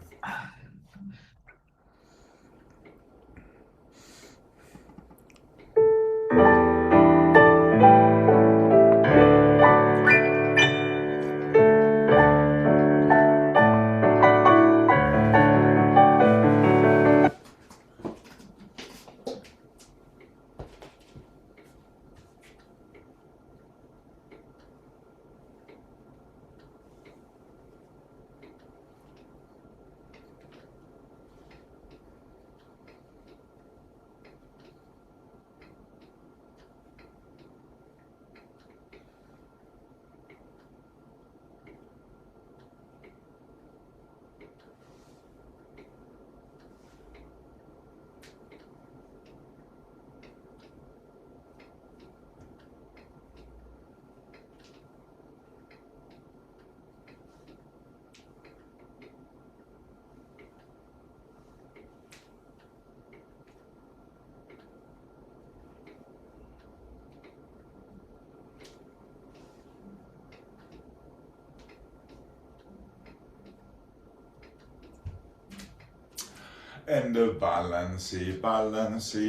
And the balance,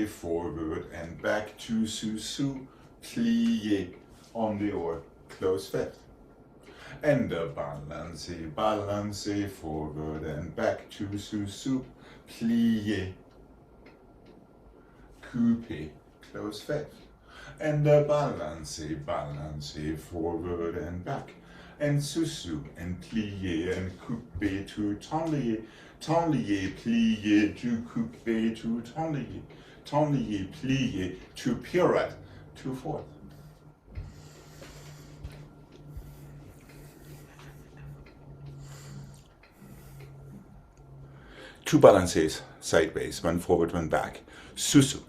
forward and back to sous, plie on the oar, close fifth. And the balance, forward and back to sous, plie, coupe, close fifth. And the balance, forward and back. And sous and plie and coupe to tenlier. Tenlier, plié, to couper, to tenlier. Tenlier, plié, to pirouette, to fourth. Two balances, sideways, one forward, one back. Susu.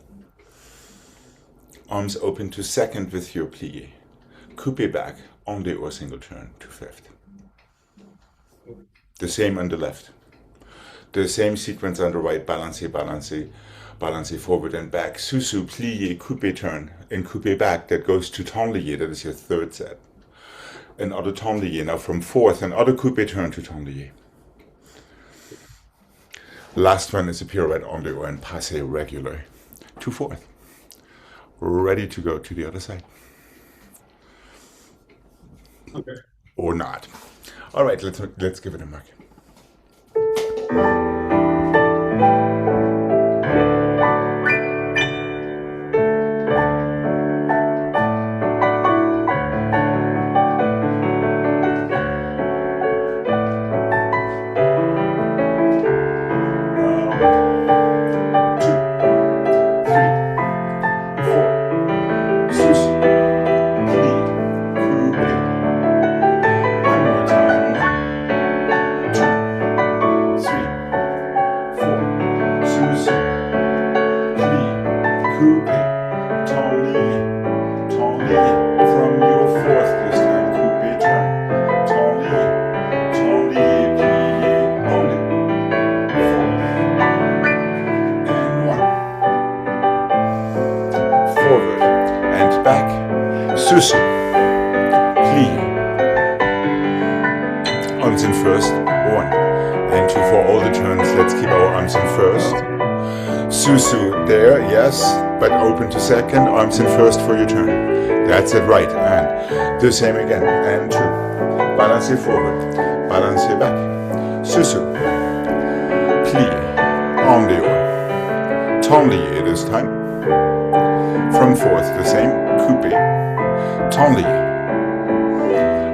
Arms open to second with your plié. Coupe back, on the or single turn to fifth. The same on the left. The same sequence on the right, balance, forward and back. Susu, plié, coupe turn, and coupe back, that goes to tenlier, that is your third set. Another tenlier, now from fourth, another coupe turn to tenlier. Last one is a pirouette on the and passe regular to fourth. Ready to go to the other side. Okay. Or not. All right, let's give it a mark. Susu, plie, arms in first, one, and two for all the turns. Let's keep our arms in first. Susu there, yes, but open to second, arms in first for your turn. That's it, right, and the same again, and two. Balance forward, balance back. Susu, plie, on the oar. Tenlier this time. From fourth, the same, coupe. Tenlier.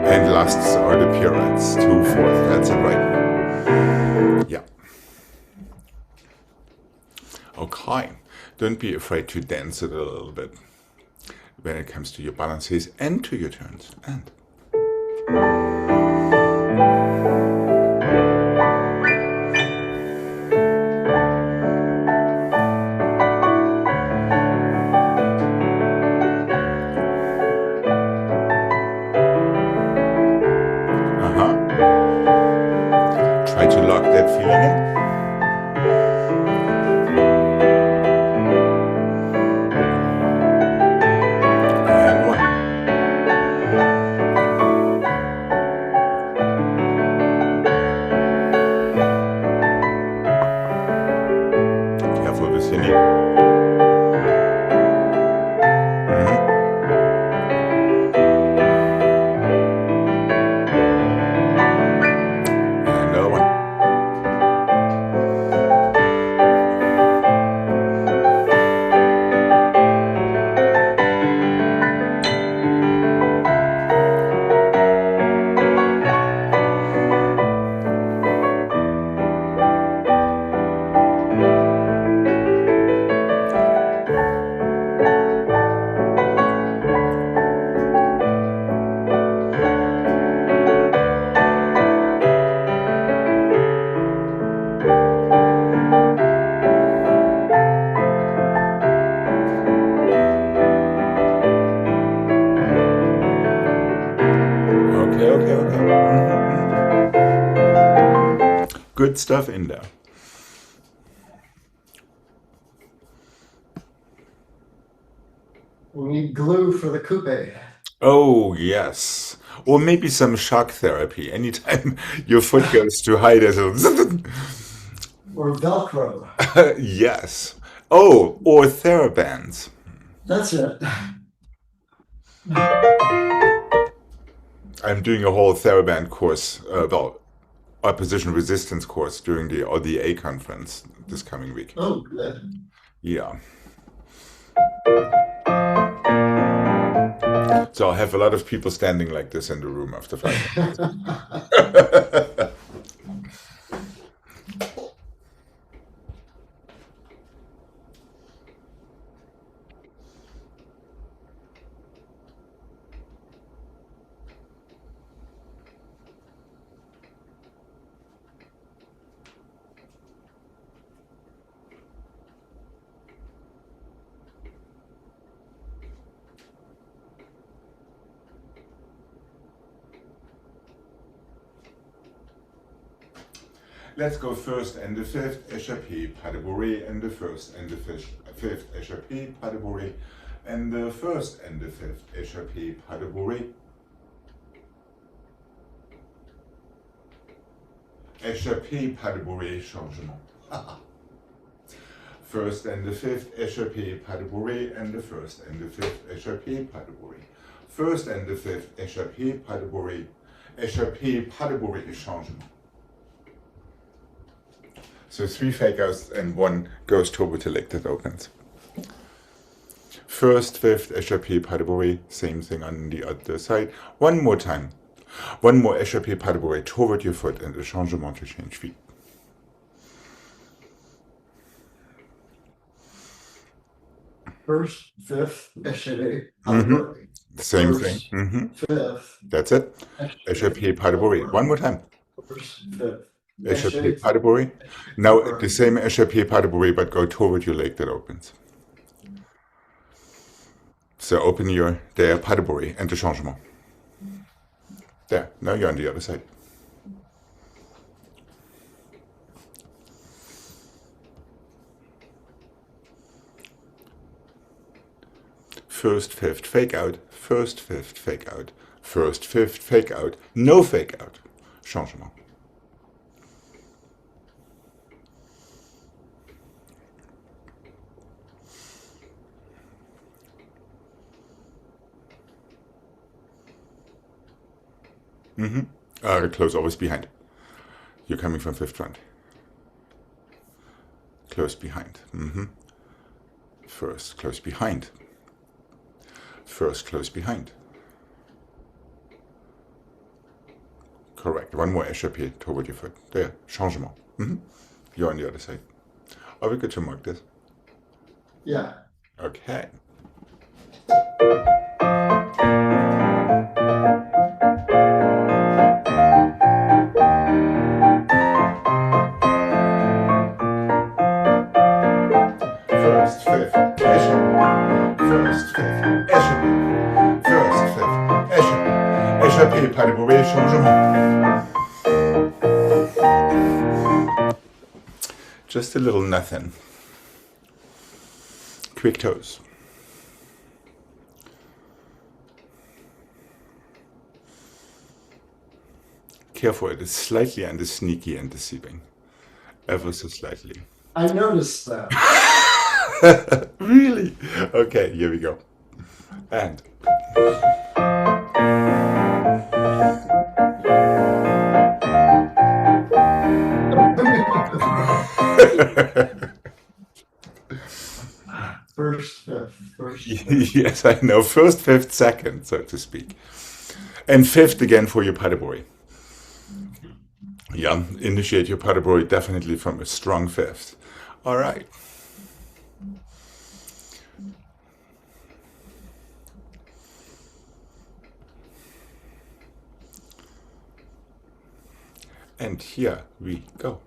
And lasts are the pirouettes, 2/4, that's it, right? Yeah. Okay, don't be afraid to dance it a little bit when it comes to your balances and to your turns. And try to lock that feeling in. And one. good stuff in there. We need glue for the coupe. Oh, yes. Or maybe some shock therapy. Anytime your foot goes too high, there's a Or Velcro. yes. Oh, or TheraBands. That's it. I'm doing a whole TheraBand course, well, opposition resistance course during the ODA conference this coming week. Oh, good. Yeah. So I'll have a lot of people standing like this in the room after 5 minutes. Let's go first and the fifth, échappé, pas de bourrée, and the first and the fifth, échappé, pas de bourrée, and the first and the fifth, échappé, pas de bourrée. Échappé, pas de bourrée, changement. First and the fifth, échappé, pas de bourrée, and the first and the fifth, échappé, pas de bourrée. First and the fifth, échappé, pas de bourrée. Échappé, pas de bourrée, changement. So 3 fake outs and 1 ghost turbo to leg that opens. First, fifth, échappé, pas de bourrée, same thing on the other side. One more time. One more échappé, pas de bourrée toward your foot and a changement to change feet. First, fifth, échappé, pas de bourrée. Same First, thing. fifth, That's it. Échappé, pas de bourrée. One more time. First, fifth. Échappé, pas de bourrée. Now the same échappé, pas de bourrée, but go toward your leg that opens. So open your there, pas de bourrée, and the changement. There, now you're on the other side. First, fifth, fake out. First, fifth, fake out. First, fifth, fake out. No fake out. Changement. Close always behind. You're coming from fifth front. Close behind. First, close behind. First, close behind. Correct. One more échappé toward your foot. There. Changement. You're on the other side. Are we good to mark this? Yeah. Okay. First, fifth, échappé. First, fifth, échappé. First, fifth, échappé. Échappé, pas de bourrée, changement. Just a little nothing. Quick toes. Careful, it is slightly and is sneaky and deceiving. Ever so slightly. I noticed that. Really? Okay, here we go. And. First, fifth, first, fifth. Yes, I know. First, fifth, second, so to speak. And fifth again for your pas de bourrée. Yeah, initiate your pas de bourrée definitely from a strong fifth. All right. And here we go.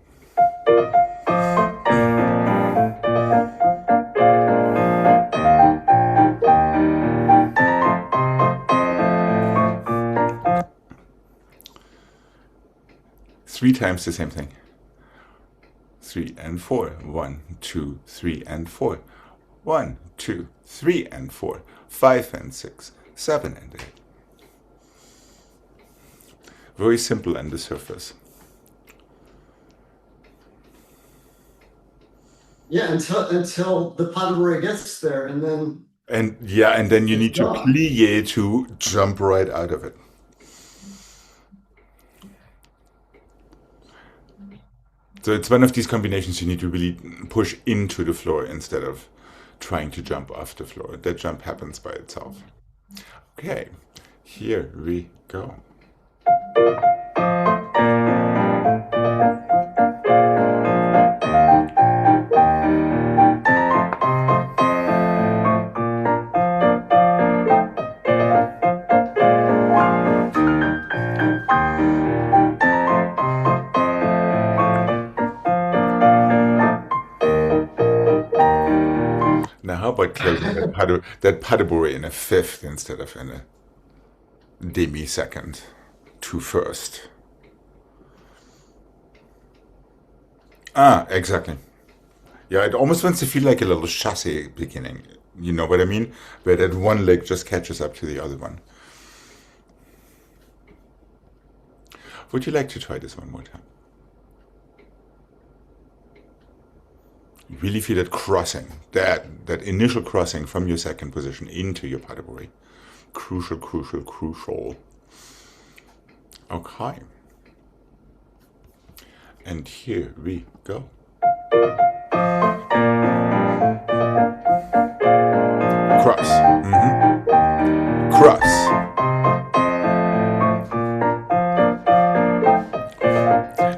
Three times the same thing. 3 and 4. 1, 2, 3 and 4. 1, 2, 3 and 4. 5 and 6, 7 and 8. Very simple on the surface. Yeah, until the paddle gets there, and then And yeah, and then you it's need to gone. plie to jump right out of it. So it's one of these combinations you need to really push into the floor instead of trying to jump off the floor. That jump happens by itself. Okay, here we go. Now, how about closing that paddle in a fifth instead of in a demi-second to first? Ah, exactly. Yeah, it almost wants to feel like a little chassé beginning. You know what I mean? Where that one leg just catches up to the other one. Would you like to try this one more time? You really feel that crossing, that initial crossing from your second position into your paddle. Crucial, crucial, crucial. Okay. And here we go. Cross. Cross.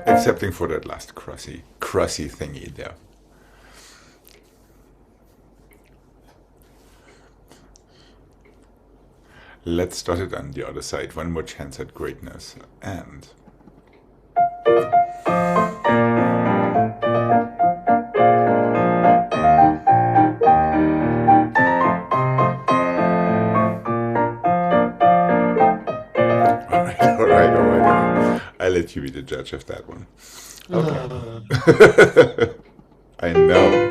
Excepting for that last crossy thingy there. Let's start it on the other side. One more chance at greatness. And all right. I'll let you be the judge of that one. Okay. I know.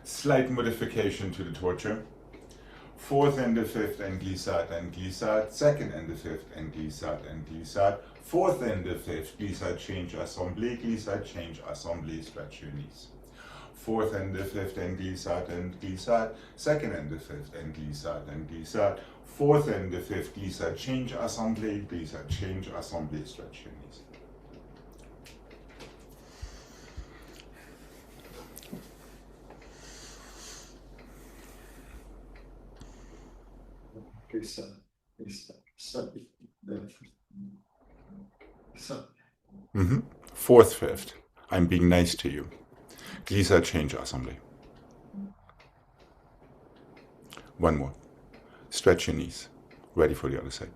Slight modification to the torture. Fourth and the fifth and glissade. Second and the fifth and glissade. Fourth and the fifth, glissade, change, assemblée, glissade, change, assemblée, stretch your knees. Fourth and the fifth and glissade. Second and the fifth and glissade. Fourth and the fifth, glissade, change, assemblée, glissade, change, assemblée, stretch your knees. Fourth, fifth. I'm being nice to you. Glissade, change, assembly. One more. Stretch your knees. Ready for the other side.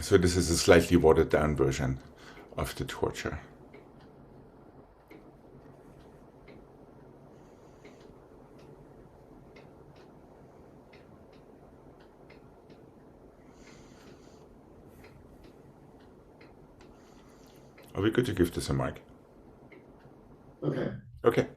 So this is a slightly watered down version of the torture. Are we good to give this a mark? Okay. Okay.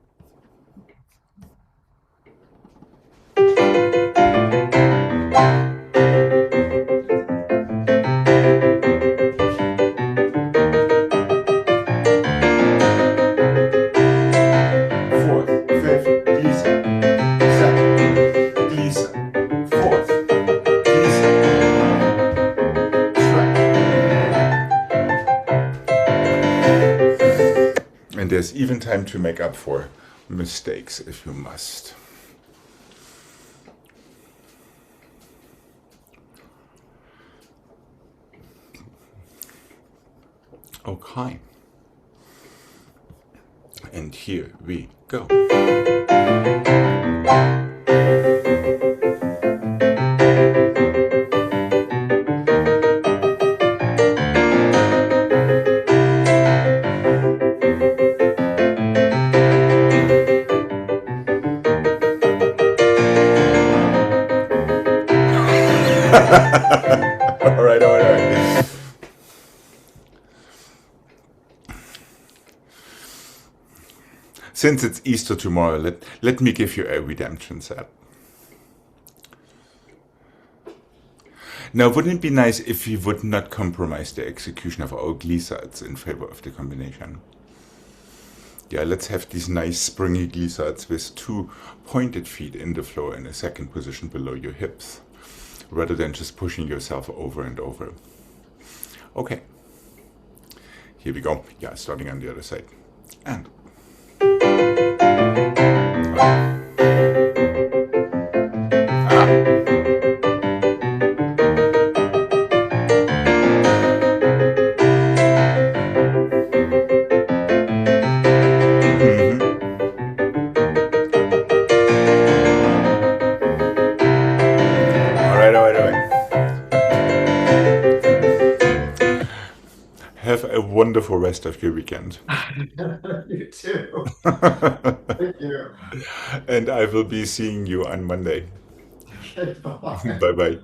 There's even time to make up for mistakes if you must. Okay. And here we go. All right, all right, all right. Since it's Easter tomorrow, let me give you a redemption set. Now, wouldn't it be nice if we would not compromise the execution of our glissades in favor of the combination? Yeah, let's have these nice springy glissades with two pointed feet in the floor in a second position below your hips, rather than just pushing yourself over and over. Okay, here we go. Yeah, starting on the other side. And all right, all right, all right. Have a wonderful rest of your weekend. You too. Thank you. And I will be seeing you on Monday. Okay, bye. Bye bye.